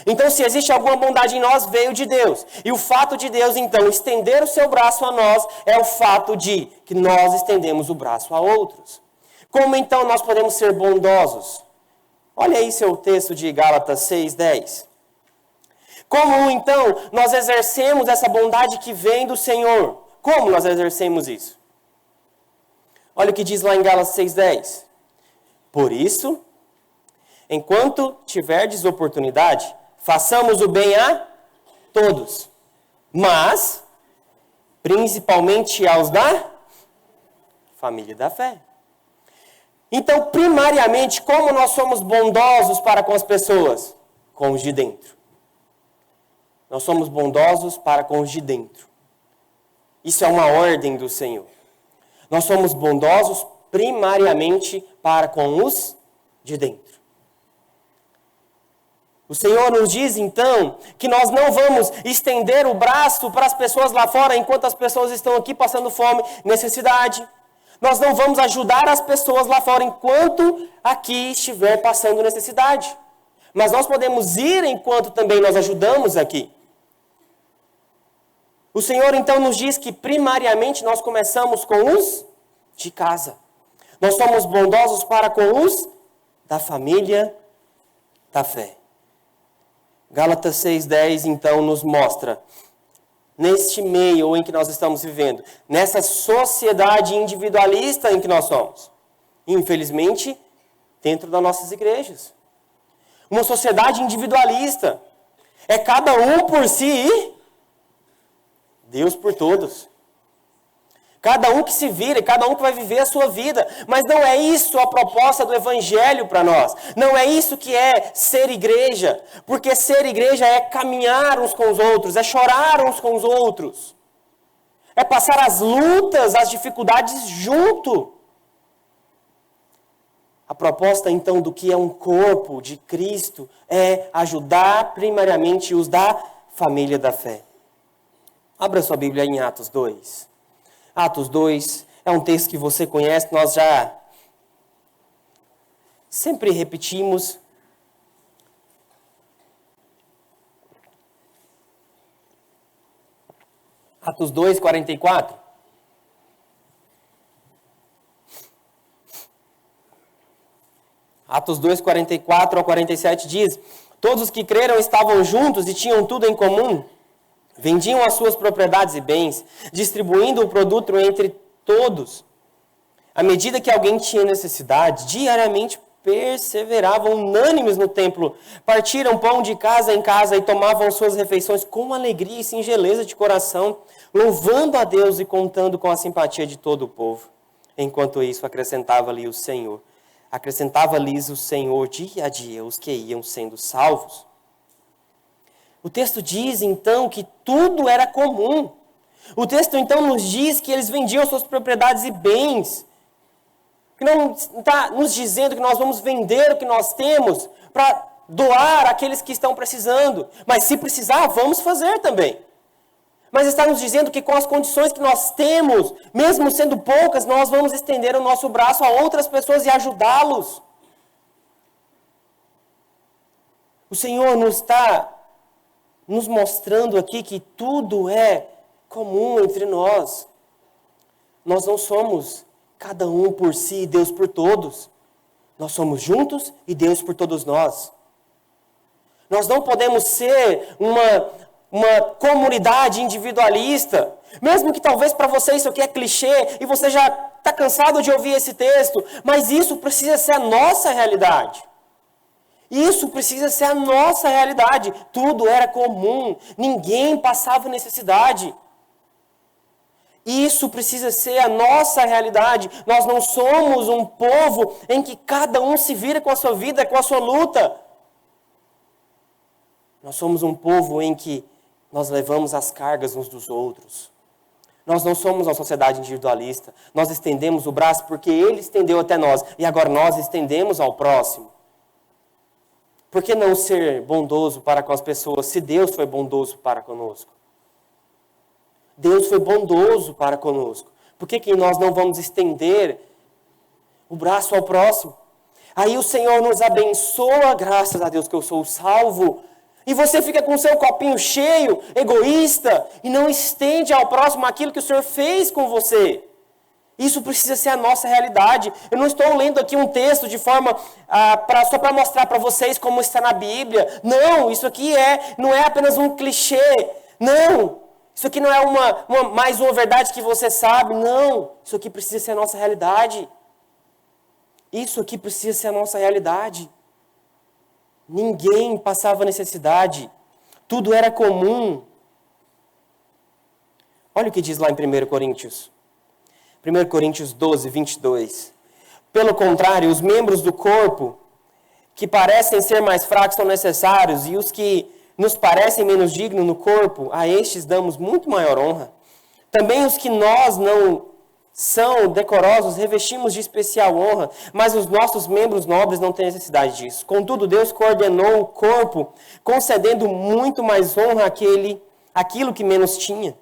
Então, se existe alguma bondade em nós, veio de Deus. E o fato de Deus, então, estender o seu braço a nós é o fato de que nós estendemos o braço a outros. Como então nós podemos ser bondosos? Olha aí seu texto de Gálatas 6:10. Como então nós exercemos essa bondade que vem do Senhor? Como nós exercemos isso? Olha o que diz lá em Gálatas 6:10. Por isso, enquanto tiverdes oportunidade, façamos o bem a todos, mas principalmente aos da família da fé. Então, primariamente, como nós somos bondosos para com as pessoas? Com os de dentro. Nós somos bondosos para com os de dentro. Isso é uma ordem do Senhor. Nós somos bondosos primariamente para com os de dentro. O Senhor nos diz, então, que nós não vamos estender o braço para as pessoas lá fora enquanto as pessoas estão aqui passando fome, necessidade. Nós não vamos ajudar as pessoas lá fora enquanto aqui estiver passando necessidade. Mas nós podemos ir enquanto também nós ajudamos aqui. O Senhor, então, nos diz que primariamente nós começamos com os de casa. Nós somos bondosos para com os da família da fé. Gálatas 6:10, então, nos mostra neste meio em que nós estamos vivendo, nessa sociedade individualista em que nós somos. Infelizmente, dentro das nossas igrejas. Uma sociedade individualista. É cada um por si e Deus por todos. Cada um que se vira, cada um que vai viver a sua vida. Mas não é isso a proposta do Evangelho para nós. Não é isso que é ser igreja. Porque ser igreja é caminhar uns com os outros, é chorar uns com os outros. É passar as lutas, as dificuldades junto. A proposta, então, do que é um corpo de Cristo é ajudar primariamente os da família da fé. Abra sua Bíblia em Atos 2. Atos 2 é um texto que você conhece, nós já sempre repetimos. Atos 2, 44. Atos 2, 44 ao 47 diz: todos os que creram estavam juntos e tinham tudo em comum. Vendiam as suas propriedades e bens, distribuindo o produto entre todos. À medida que alguém tinha necessidade, diariamente perseveravam unânimes no templo. Partiram pão de casa em casa e tomavam suas refeições com alegria e singeleza de coração, louvando a Deus e contando com a simpatia de todo o povo. Enquanto isso, acrescentava-lhes o Senhor dia a dia os que iam sendo salvos. O texto diz, então, que tudo era comum. O texto, então, nos diz que eles vendiam suas propriedades e bens. Que não está nos dizendo que nós vamos vender o que nós temos para doar àqueles que estão precisando. Mas se precisar, vamos fazer também. Mas está nos dizendo que com as condições que nós temos, mesmo sendo poucas, nós vamos estender o nosso braço a outras pessoas e ajudá-los. O Senhor nos está nos mostrando aqui que tudo é comum entre nós. Nós não somos cada um por si e Deus por todos. Nós somos juntos e Deus por todos nós. Nós não podemos ser uma comunidade individualista. Mesmo que talvez para você isso aqui é clichê e você já está cansado de ouvir esse texto, mas isso precisa ser a nossa realidade. Isso precisa ser a nossa realidade. Tudo era comum. Ninguém passava necessidade. Isso precisa ser a nossa realidade. Nós não somos um povo em que cada um se vira com a sua vida, com a sua luta. Nós somos um povo em que nós levamos as cargas uns dos outros. Nós não somos uma sociedade individualista. Nós estendemos o braço porque Ele estendeu até nós. E agora nós estendemos ao próximo. Por que não ser bondoso para com as pessoas se Deus foi bondoso para conosco? Deus foi bondoso para conosco. Por que nós não vamos estender o braço ao próximo? Aí o Senhor nos abençoa, graças a Deus que eu sou salvo. E você fica com o seu copinho cheio, egoísta, e não estende ao próximo aquilo que o Senhor fez com você. Isso precisa ser a nossa realidade. Eu não estou lendo aqui um texto de forma só para mostrar para vocês como está na Bíblia. Não, isso aqui não é apenas um clichê. Não, isso aqui não é mais uma verdade que você sabe. Não, isso aqui precisa ser a nossa realidade. Isso aqui precisa ser a nossa realidade. Ninguém passava necessidade. Tudo era comum. Olha o que diz lá em 1 Coríntios. 1 Coríntios 12, 22. Pelo contrário, os membros do corpo que parecem ser mais fracos são necessários, e os que nos parecem menos dignos no corpo, a estes damos muito maior honra. Também os que nós não são decorosos revestimos de especial honra, mas os nossos membros nobres não têm necessidade disso. Contudo, Deus coordenou o corpo, concedendo muito mais honra àquilo que menos tinha,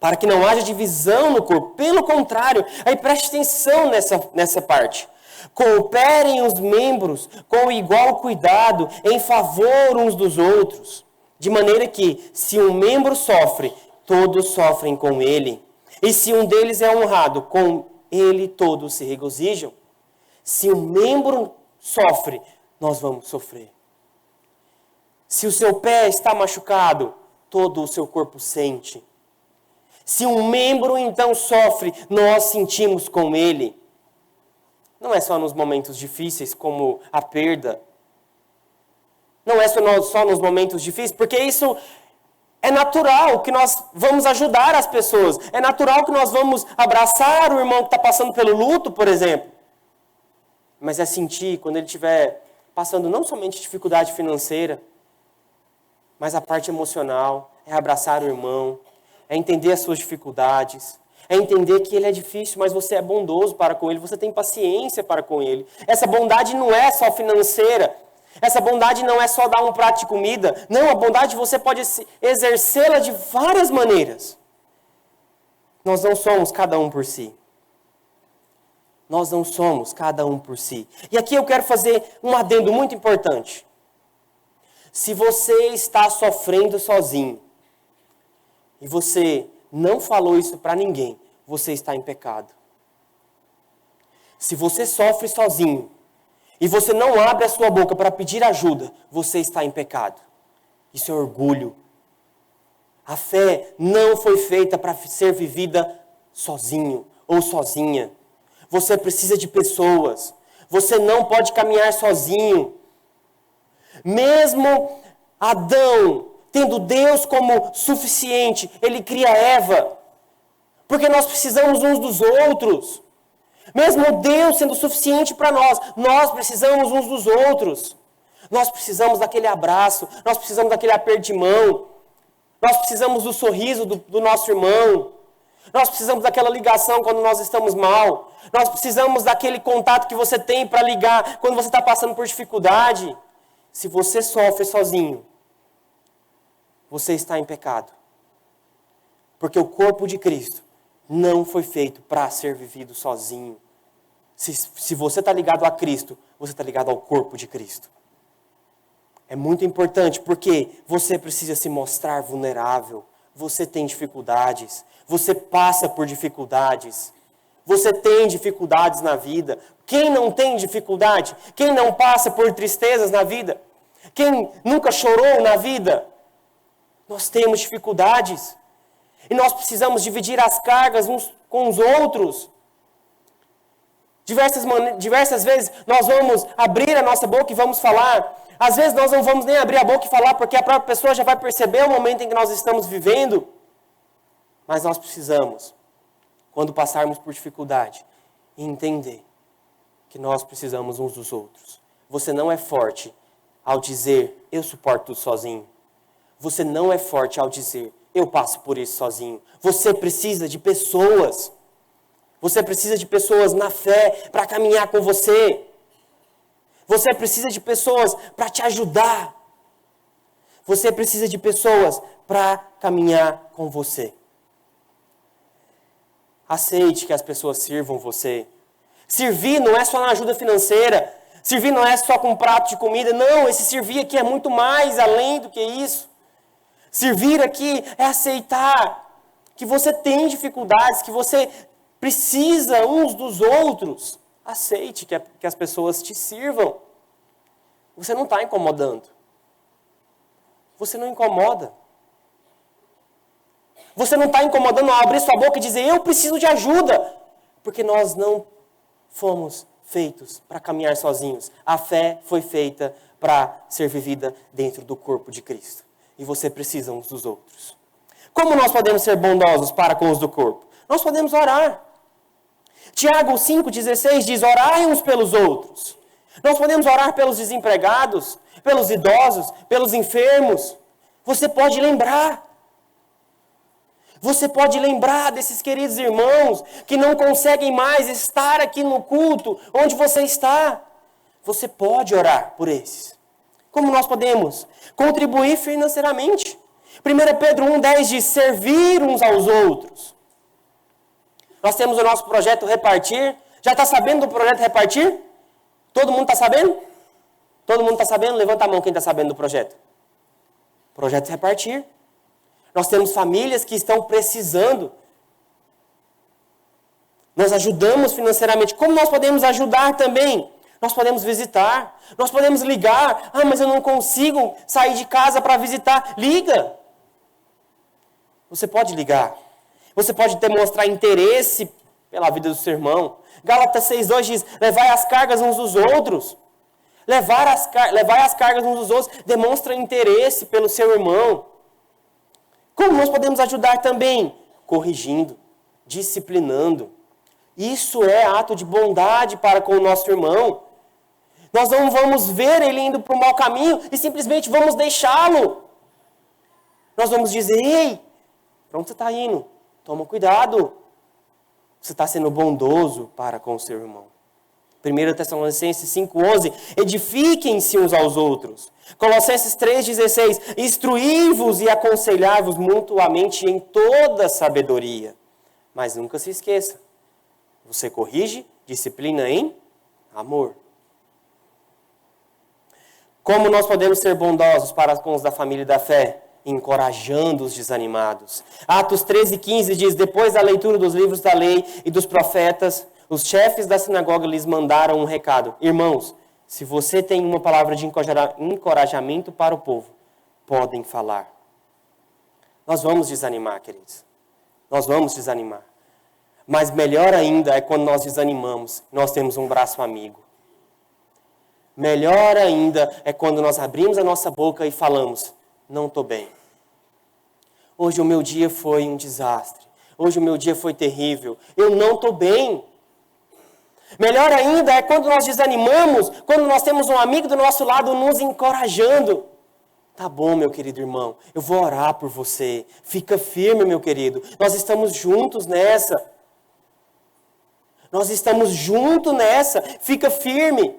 para que não haja divisão no corpo. Pelo contrário, aí preste atenção nessa parte. Cooperem os membros com igual cuidado em favor uns dos outros, de maneira que, se um membro sofre, todos sofrem com ele. E se um deles é honrado, com ele todos se regozijam. Se um membro sofre, nós vamos sofrer. Se o seu pé está machucado, todo o seu corpo sente. Se um membro então sofre, nós sentimos com ele. Não é só nos momentos difíceis, como a perda. Não é só nos momentos difíceis, porque isso é natural que nós vamos ajudar as pessoas. É natural que nós vamos abraçar o irmão que está passando pelo luto, por exemplo. Mas é sentir, quando ele estiver passando não somente dificuldade financeira, mas a parte emocional, é abraçar o irmão, é entender as suas dificuldades, é entender que ele é difícil, mas você é bondoso para com ele, você tem paciência para com ele. Essa bondade não é só financeira, essa bondade não é só dar um prato de comida. Não, a bondade você pode exercê-la de várias maneiras. Nós não somos cada um por si. Nós não somos cada um por si. E aqui eu quero fazer um adendo muito importante. Se você está sofrendo sozinho, e você não falou isso para ninguém, você está em pecado. Se você sofre sozinho, e você não abre a sua boca para pedir ajuda, você está em pecado. Isso é orgulho. A fé não foi feita para ser vivida sozinho ou sozinha. Você precisa de pessoas. Você não pode caminhar sozinho. Mesmo Adão, tendo Deus como suficiente, ele cria Eva. Porque nós precisamos uns dos outros. Mesmo Deus sendo suficiente para nós, nós precisamos uns dos outros. Nós precisamos daquele abraço, nós precisamos daquele aperto de mão. Nós precisamos do sorriso do nosso irmão. Nós precisamos daquela ligação quando nós estamos mal. Nós precisamos daquele contato que você tem para ligar quando você está passando por dificuldade. Se você sofre sozinho, você está em pecado. Porque o corpo de Cristo não foi feito para ser vivido sozinho. Se você está ligado a Cristo, você está ligado ao corpo de Cristo. É muito importante porque você precisa se mostrar vulnerável. Você tem dificuldades. Você passa por dificuldades. Você tem dificuldades na vida. Quem não tem dificuldade? Quem não passa por tristezas na vida? Quem nunca chorou na vida? Nós temos dificuldades. E nós precisamos dividir as cargas uns com os outros. Diversas vezes nós vamos abrir a nossa boca e vamos falar. Às vezes nós não vamos nem abrir a boca e falar porque a própria pessoa já vai perceber o momento em que nós estamos vivendo. Mas nós precisamos, quando passarmos por dificuldade, entender que nós precisamos uns dos outros. Você não é forte ao dizer, eu suporto tudo sozinho. Você não é forte ao dizer, eu passo por isso sozinho. Você precisa de pessoas. Você precisa de pessoas na fé para caminhar com você. Você precisa de pessoas para te ajudar. Você precisa de pessoas para caminhar com você. Aceite que as pessoas sirvam você. Servir não é só na ajuda financeira. Servir não é só com um prato de comida. Não, esse servir aqui é muito mais além do que isso. Servir aqui é aceitar que você tem dificuldades, que você precisa uns dos outros. Aceite que as pessoas te sirvam. Você não está incomodando. Você não incomoda. Você não está incomodando ao abrir sua boca e dizer, eu preciso de ajuda. Porque nós não fomos feitos para caminhar sozinhos. A fé foi feita para ser vivida dentro do corpo de Cristo. E você precisa uns dos outros. Como nós podemos ser bondosos para com os do corpo? Nós podemos orar. Tiago 5,16 diz, orai uns pelos outros. Nós podemos orar pelos desempregados, pelos idosos, pelos enfermos. Você pode lembrar. Você pode lembrar desses queridos irmãos que não conseguem mais estar aqui no culto onde você está. Você pode orar por esses. Como nós podemos? Contribuir financeiramente. 1 Pedro 1,10 diz, servir uns aos outros. Nós temos o nosso projeto Repartir. Já está sabendo do projeto Repartir? Todo mundo está sabendo? Todo mundo está sabendo? Levanta a mão quem está sabendo do projeto. Projeto Repartir. Nós temos famílias que estão precisando. Nós ajudamos financeiramente. Como nós podemos ajudar também? Nós podemos visitar. Nós podemos ligar. Ah, mas eu não consigo sair de casa para visitar. Liga. Você pode ligar. Você pode demonstrar interesse pela vida do seu irmão. Gálatas 6,2 diz, levai as cargas uns dos outros. Levai as cargas uns dos outros demonstra interesse pelo seu irmão. Como nós podemos ajudar também? Corrigindo, disciplinando. Isso é ato de bondade para com o nosso irmão. Nós não vamos ver ele indo para o mau caminho e simplesmente vamos deixá-lo. Nós vamos dizer, ei, para onde você está indo? Toma cuidado. Você está sendo bondoso para com o seu irmão. 1 Tessalonicenses 5,11, edifiquem-se uns aos outros. Colossenses 3,16, instruí-vos e aconselhai-vos mutuamente em toda sabedoria. Mas nunca se esqueça, você corrige, disciplina em amor. Como nós podemos ser bondosos para com os da família da fé? Encorajando os desanimados. Atos 13,15 diz, depois da leitura dos livros da lei e dos profetas, os chefes da sinagoga lhes mandaram um recado. Irmãos, se você tem uma palavra de encorajamento para o povo, podem falar. Nós vamos desanimar, queridos. Nós vamos desanimar. Mas melhor ainda é quando nós desanimamos, nós temos um braço amigo. Melhor ainda é quando nós abrimos a nossa boca e falamos, não estou bem. Hoje o meu dia foi um desastre. Hoje o meu dia foi terrível. Eu não estou bem. Melhor ainda é quando nós desanimamos, quando nós temos um amigo do nosso lado nos encorajando. Tá bom, meu querido irmão, eu vou orar por você. Fica firme, meu querido. Nós estamos juntos nessa. Nós estamos juntos nessa. Fica firme.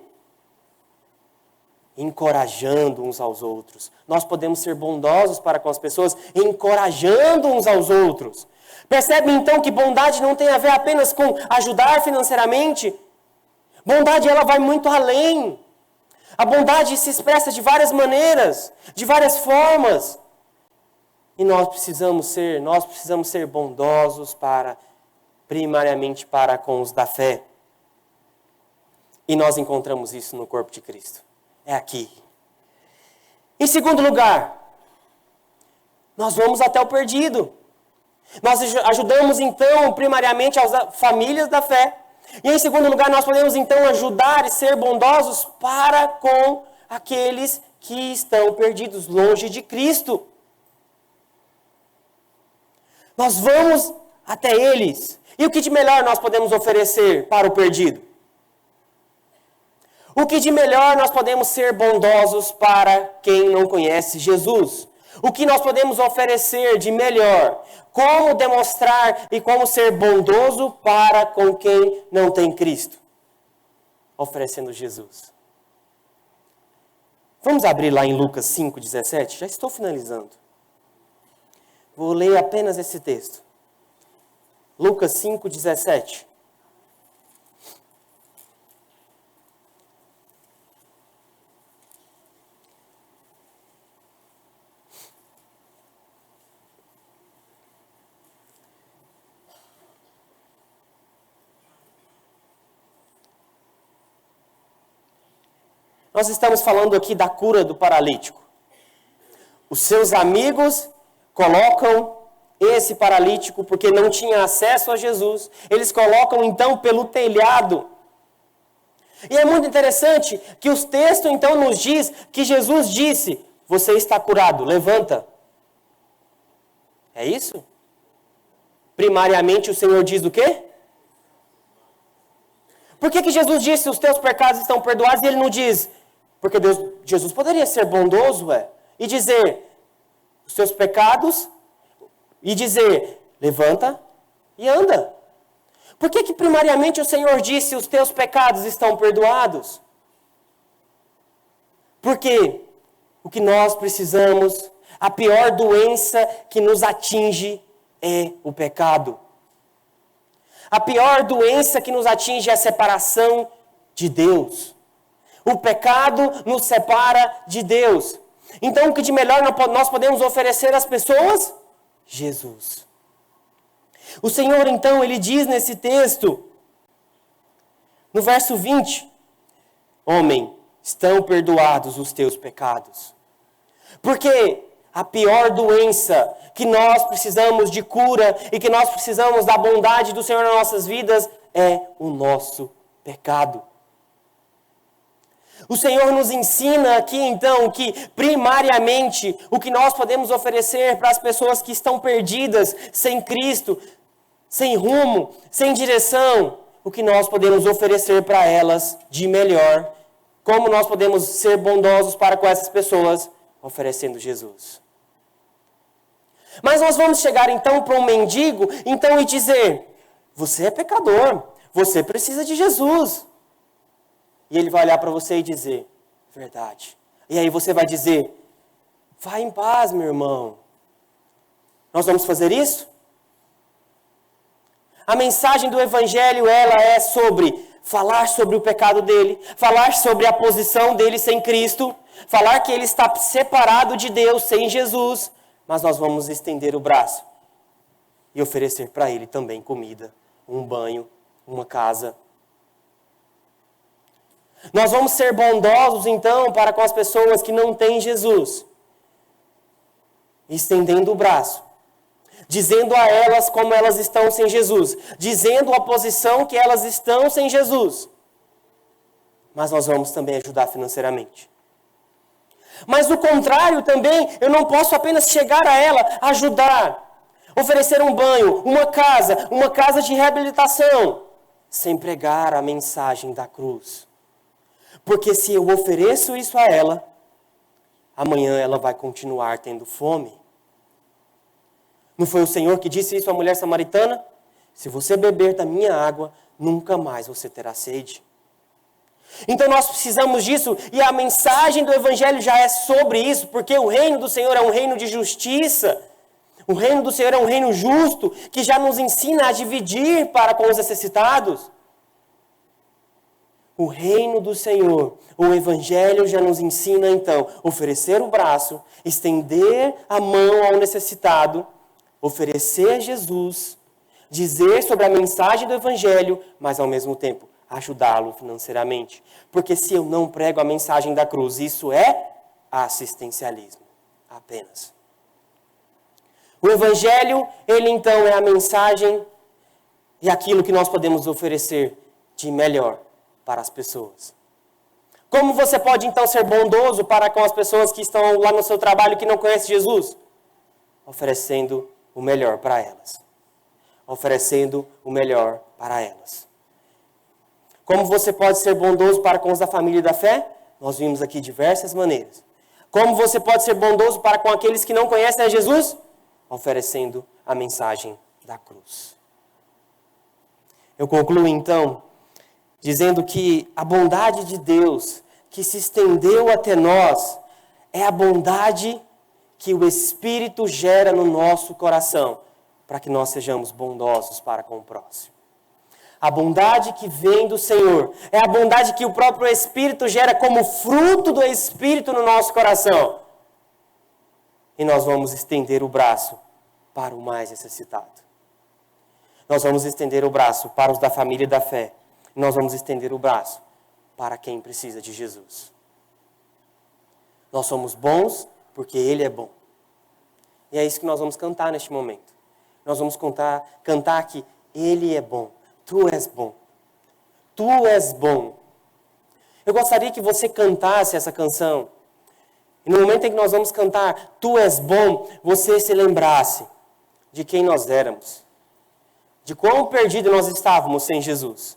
Encorajando uns aos outros. Nós podemos ser bondosos para com as pessoas, encorajando uns aos outros. Percebe então que bondade não tem a ver apenas com ajudar financeiramente? Bondade ela vai muito além. A bondade se expressa de várias maneiras, de várias formas. E nós precisamos ser bondosos primariamente para com os da fé. E nós encontramos isso no corpo de Cristo. É aqui. Em segundo lugar, nós vamos até o perdido. Nós ajudamos, então, primariamente as famílias da fé. E, em segundo lugar, nós podemos, então, ajudar e ser bondosos para com aqueles que estão perdidos, longe de Cristo. Nós vamos até eles. E o que de melhor nós podemos oferecer para o perdido? O que de melhor nós podemos ser bondosos para quem não conhece Jesus? O que nós podemos oferecer de melhor? Como demonstrar e como ser bondoso para com quem não tem Cristo? Oferecendo Jesus. Vamos abrir lá em Lucas 5,17? Já estou finalizando. Vou ler apenas esse texto. Lucas 5,17. Nós estamos falando aqui da cura do paralítico. Os seus amigos colocam esse paralítico, porque não tinha acesso a Jesus, eles colocam então pelo telhado. E é muito interessante que os textos então nos diz que Jesus disse, você está curado, levanta. É isso? Primariamente o Senhor diz o quê? Por que Jesus disse, os teus pecados estão perdoados, e ele não diz... Porque Jesus poderia ser bondoso, e dizer, os seus pecados, e dizer, levanta e anda. Por que primariamente o Senhor disse, os teus pecados estão perdoados? Porque o que nós precisamos, a pior doença que nos atinge é o pecado. A pior doença que nos atinge é a separação de Deus. O pecado nos separa de Deus. Então, o que de melhor nós podemos oferecer às pessoas? Jesus. O Senhor, então, ele diz nesse texto, no verso 20, homem, estão perdoados os teus pecados. Porque a pior doença que nós precisamos de cura e que nós precisamos da bondade do Senhor nas nossas vidas é o nosso pecado. O Senhor nos ensina aqui então que primariamente o que nós podemos oferecer para as pessoas que estão perdidas, sem Cristo, sem rumo, sem direção, o que nós podemos oferecer para elas de melhor, como nós podemos ser bondosos para com essas pessoas, oferecendo Jesus. Mas nós vamos chegar então para um mendigo então e dizer, você é pecador, você precisa de Jesus. E ele vai olhar para você e dizer, verdade. E aí você vai dizer, vai em paz, meu irmão. Nós vamos fazer isso? A mensagem do Evangelho, ela é sobre falar sobre o pecado dele, falar sobre a posição dele sem Cristo, falar que ele está separado de Deus sem Jesus, mas nós vamos estender o braço e oferecer para ele também comida, um banho, uma casa. Nós vamos ser bondosos então para com as pessoas que não têm Jesus, estendendo o braço, dizendo a elas como elas estão sem Jesus, dizendo a posição que elas estão sem Jesus. Mas nós vamos também ajudar financeiramente. Mas o contrário também, eu não posso apenas chegar a ela, ajudar, oferecer um banho, uma casa de reabilitação, sem pregar a mensagem da cruz. Porque se eu ofereço isso a ela, amanhã ela vai continuar tendo fome. Não foi o Senhor que disse isso à mulher samaritana? Se você beber da minha água, nunca mais você terá sede. Então nós precisamos disso, e a mensagem do Evangelho já é sobre isso, porque o reino do Senhor é um reino de justiça. O reino do Senhor é um reino justo, que já nos ensina a dividir para com os necessitados. O reino do Senhor, o Evangelho já nos ensina então, oferecer o braço, estender a mão ao necessitado, oferecer Jesus, dizer sobre a mensagem do Evangelho, mas ao mesmo tempo ajudá-lo financeiramente. Porque se eu não prego a mensagem da cruz, isso é assistencialismo, apenas. O Evangelho, ele então é a mensagem e aquilo que nós podemos oferecer de melhor para as pessoas. Como você pode então ser bondoso para com as pessoas que estão lá no seu trabalho que não conhecem Jesus? Oferecendo o melhor para elas. Oferecendo o melhor para elas. Como você pode ser bondoso para com os da família da fé? Nós vimos aqui diversas maneiras. Como você pode ser bondoso para com aqueles que não conhecem a Jesus? Oferecendo a mensagem da cruz. Eu concluo então dizendo que a bondade de Deus que se estendeu até nós é a bondade que o Espírito gera no nosso coração para que nós sejamos bondosos para com o próximo. A bondade que vem do Senhor é a bondade que o próprio Espírito gera como fruto do Espírito no nosso coração. E nós vamos estender o braço para o mais necessitado. Nós vamos estender o braço para os da família da fé. Nós vamos estender o braço para quem precisa de Jesus. Nós somos bons porque Ele é bom. E é isso que nós vamos cantar neste momento. Nós vamos cantar que Ele é bom. Tu és bom. Tu és bom. Eu gostaria que você cantasse essa canção. E no momento em que nós vamos cantar Tu és bom, você se lembrasse de quem nós éramos. De quão perdido nós estávamos sem Jesus.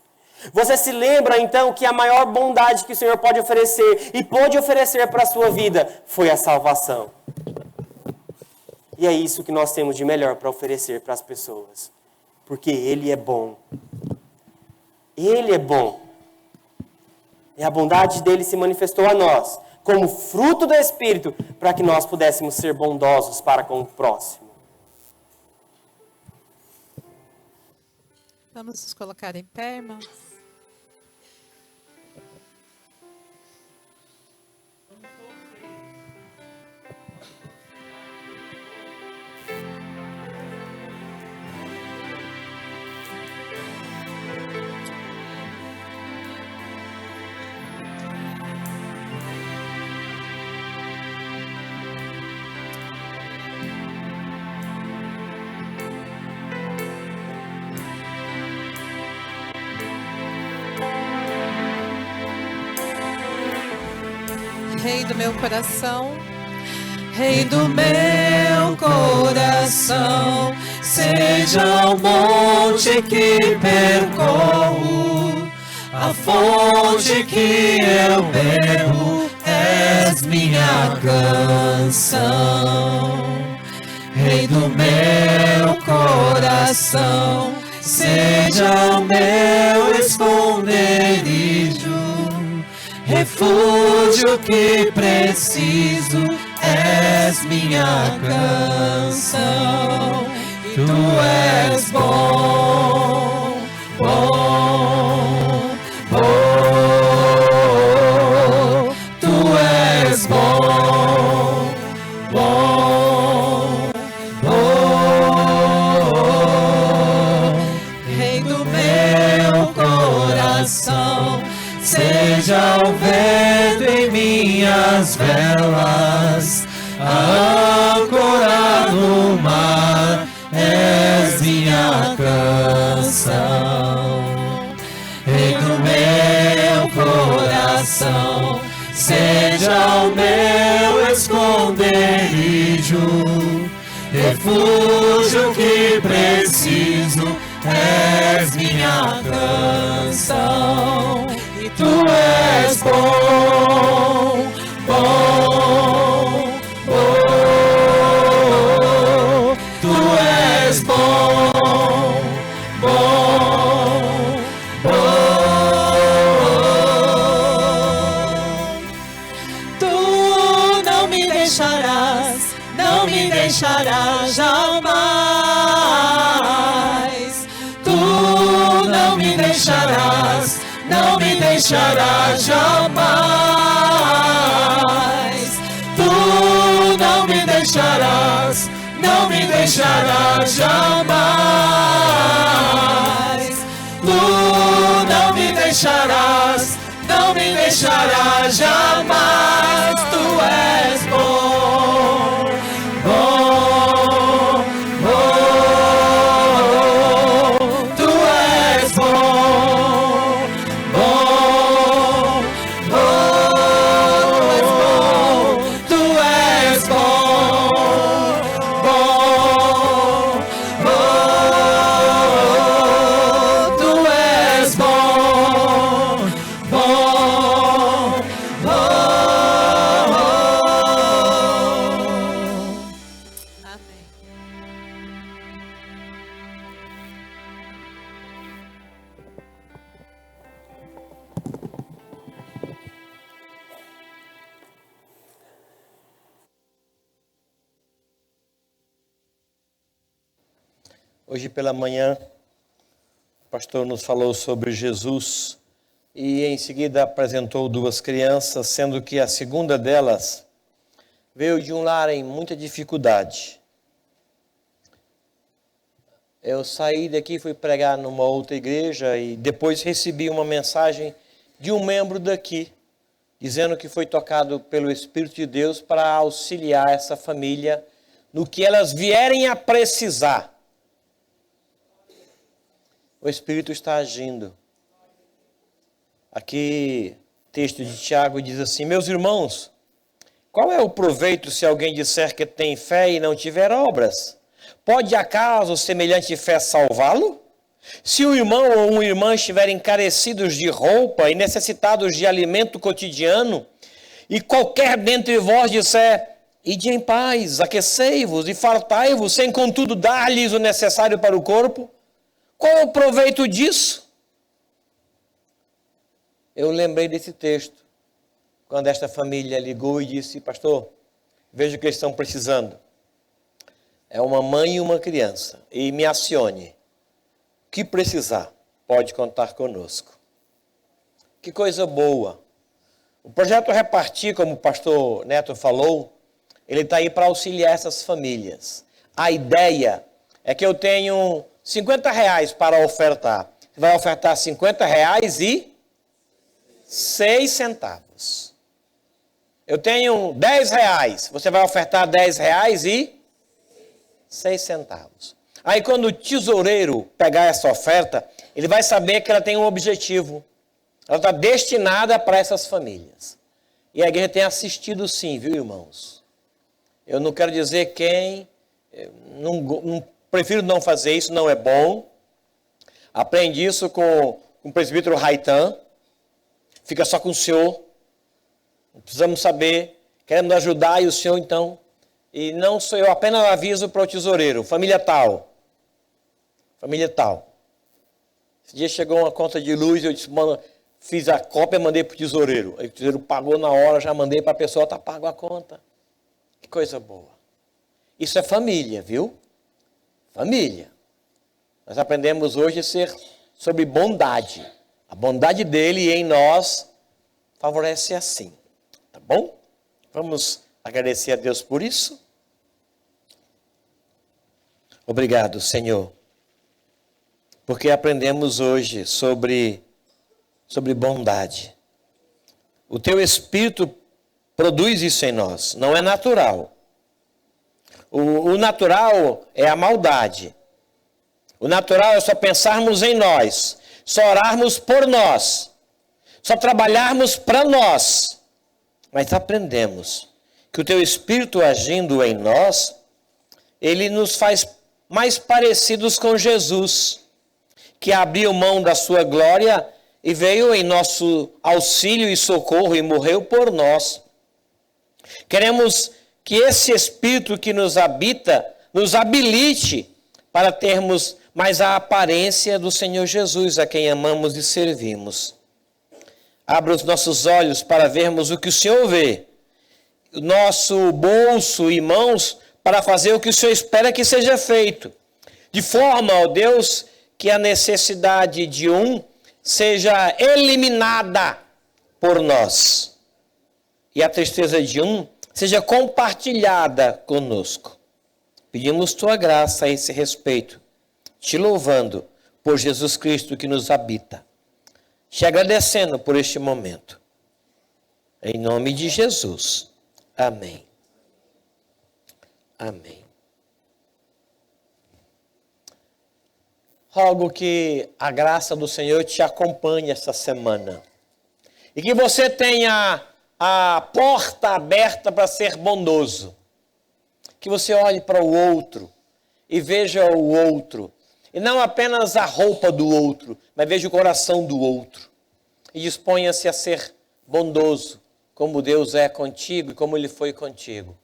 Você se lembra então que a maior bondade que o Senhor pode oferecer e pôde oferecer para a sua vida foi a salvação. E é isso que nós temos de melhor para oferecer para as pessoas. Porque Ele é bom. Ele é bom. E a bondade dele se manifestou a nós como fruto do Espírito para que nós pudéssemos ser bondosos para com o próximo. Vamos nos colocar em pé, irmãos. Rei do meu coração, Rei do meu coração, seja o monte que percorro, a fonte que eu bebo, és minha canção. Rei do meu coração, seja o meu esconderijo, refúgio que preciso, és minha canção. E tu és bom, bom, bom. Tu és bom, bom, bom. Rei do meu coração, seja o vento em minhas velas, a âncora no mar, és minha canção. Rei do meu coração, seja o meu esconderijo, refúgio que preciso, és minha canção. E tu és bom, bom, bom. Tu és bom, bom, bom. Tu não me deixarás, não me deixarás jamais. Tu não me deixarás, não me deixarás jamais. Tu não me deixarás, não me deixarás jamais. Tu não me deixarás, não me deixarás jamais. Tu és bom, bom, bom. Tu és bom, bom, bom. Tu és bom, bom, bom. Tu és bom, bom, bom. amém. Hoje pela manhã, o pastor nos falou sobre Jesus e em seguida apresentou duas crianças, sendo que a segunda delas veio de um lar em muita dificuldade. Eu saí daqui, fui pregar numa outra igreja e depois recebi uma mensagem de um membro daqui, dizendo que foi tocado pelo Espírito de Deus para auxiliar essa família no que elas vierem a precisar. O Espírito está agindo. Aqui, texto de Tiago diz assim: meus irmãos, qual é o proveito se alguém disser que tem fé e não tiver obras? Pode acaso semelhante fé salvá-lo? Se um irmão ou uma irmã estiverem carecidos de roupa e necessitados de alimento cotidiano, e qualquer dentre vós disser: ide em paz, aquecei-vos e fartai-vos, sem contudo dar-lhes o necessário para o corpo, qual é o proveito disso? Eu lembrei desse texto, quando esta família ligou e disse: pastor, veja o que eles estão precisando. É uma mãe e uma criança, e me acione. O que precisar, pode contar conosco. Que coisa boa. O projeto Repartir, como o pastor Neto falou, ele está aí para auxiliar essas famílias. A ideia é que eu tenho R$50 para ofertar. Você vai ofertar R$50,06. Eu tenho R$10. Você vai ofertar R$10,06. Aí quando o tesoureiro pegar essa oferta, ele vai saber que ela tem um objetivo. Ela está destinada para essas famílias. E a igreja tem assistido sim, viu, irmãos? Eu não quero dizer quem, prefiro não fazer isso, não é bom. Aprendi isso com o presbítero Raitan. Fica só com o senhor. Precisamos saber, queremos ajudar e o senhor então. E não sou eu, apenas aviso para o tesoureiro, família tal. Família tal. Esse dia chegou uma conta de luz, eu disse, mano, fiz a cópia e mandei para o tesoureiro. Aí o tesoureiro pagou na hora, já mandei para a pessoa, tá pago a conta. Que coisa boa. Isso é família, viu? Família. Nós aprendemos hoje a ser sobre bondade. A bondade dele em nós favorece assim. Tá bom? Vamos agradecer a Deus por isso. Obrigado, Senhor. Porque aprendemos hoje sobre bondade. O teu Espírito produz isso em nós. Não é natural. O natural é a maldade. O natural é só pensarmos em nós. Só orarmos por nós. Só trabalharmos para nós. Mas aprendemos que o teu Espírito agindo em nós, ele nos faz mais parecidos com Jesus, que abriu mão da sua glória e veio em nosso auxílio e socorro e morreu por nós. Queremos que esse Espírito que nos habita, nos habilite para termos mais a aparência do Senhor Jesus, a quem amamos e servimos. Abra os nossos olhos para vermos o que o Senhor vê. O nosso bolso e mãos para fazer o que o Senhor espera que seja feito. De forma, ó Deus, que a necessidade de um seja eliminada por nós. E a tristeza de um seja compartilhada conosco. Pedimos tua graça a esse respeito, te louvando por Jesus Cristo que nos habita. Te agradecendo por este momento. Em nome de Jesus. Amém. Amém. Rogo que a graça do Senhor te acompanhe essa semana. E que você tenha a porta aberta para ser bondoso. Que você olhe para o outro e veja o outro. E não apenas a roupa do outro, mas veja o coração do outro. E disponha-se a ser bondoso, como Deus é contigo e como Ele foi contigo.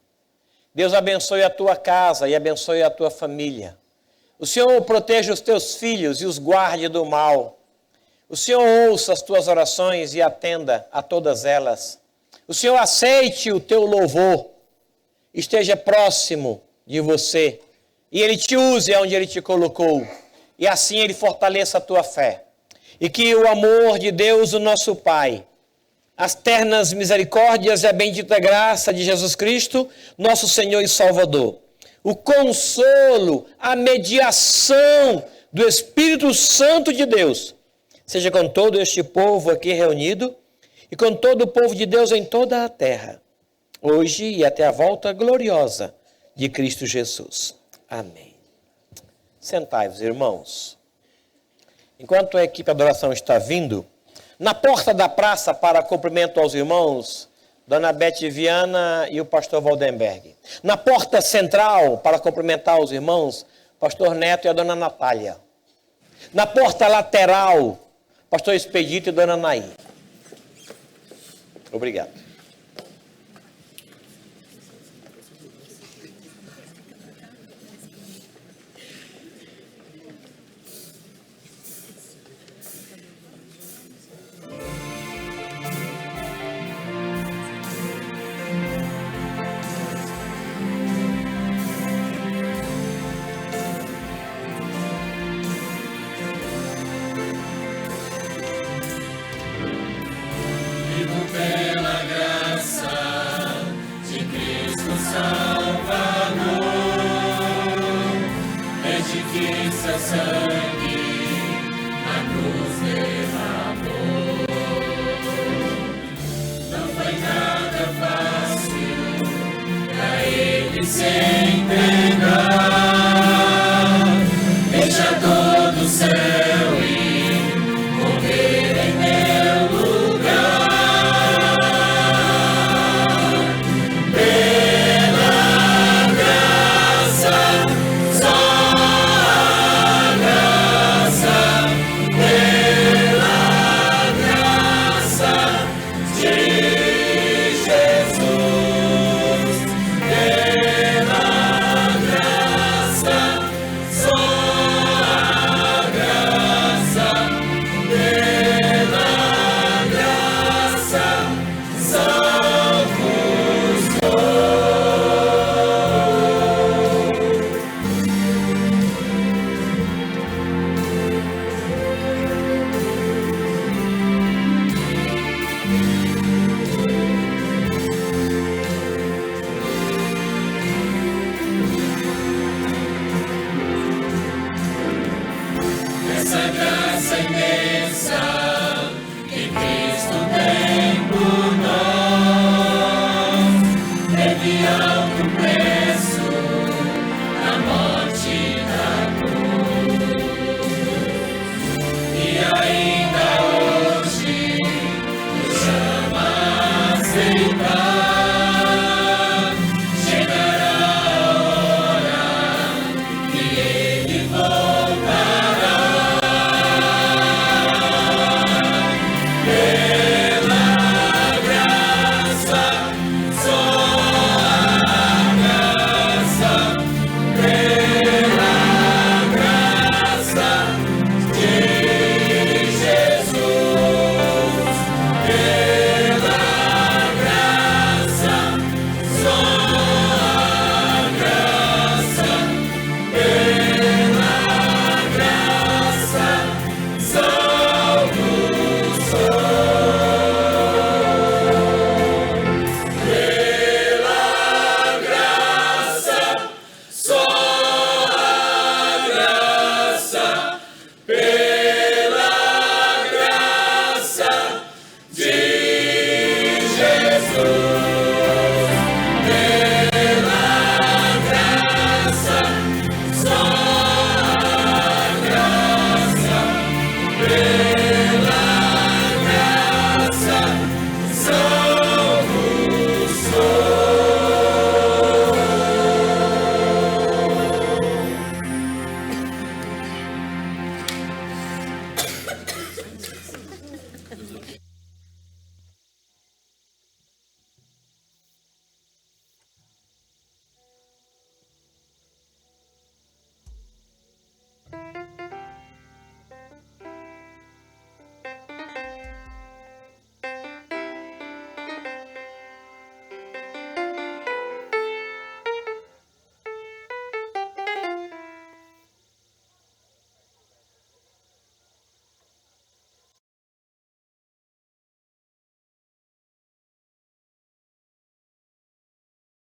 Deus abençoe a tua casa e abençoe a tua família. O Senhor proteja os teus filhos e os guarde do mal. O Senhor ouça as tuas orações e atenda a todas elas. O Senhor aceite o teu louvor, esteja próximo de você e Ele te use onde Ele te colocou. E assim Ele fortaleça a tua fé. E que o amor de Deus, o nosso Pai, as ternas misericórdias e a bendita graça de Jesus Cristo, nosso Senhor e Salvador, o consolo, a mediação do Espírito Santo de Deus, seja com todo este povo aqui reunido e com todo o povo de Deus em toda a terra, hoje e até a volta gloriosa de Cristo Jesus. Amém. Sentai-vos, irmãos. Enquanto a equipe de adoração está vindo, na porta da praça para cumprimento aos irmãos, Dona Beth Viana e o pastor Waldenberg. Na porta central, para cumprimentar os irmãos, pastor Neto e a dona Natália. Na porta lateral, pastor Expedito e dona Naí. Obrigado.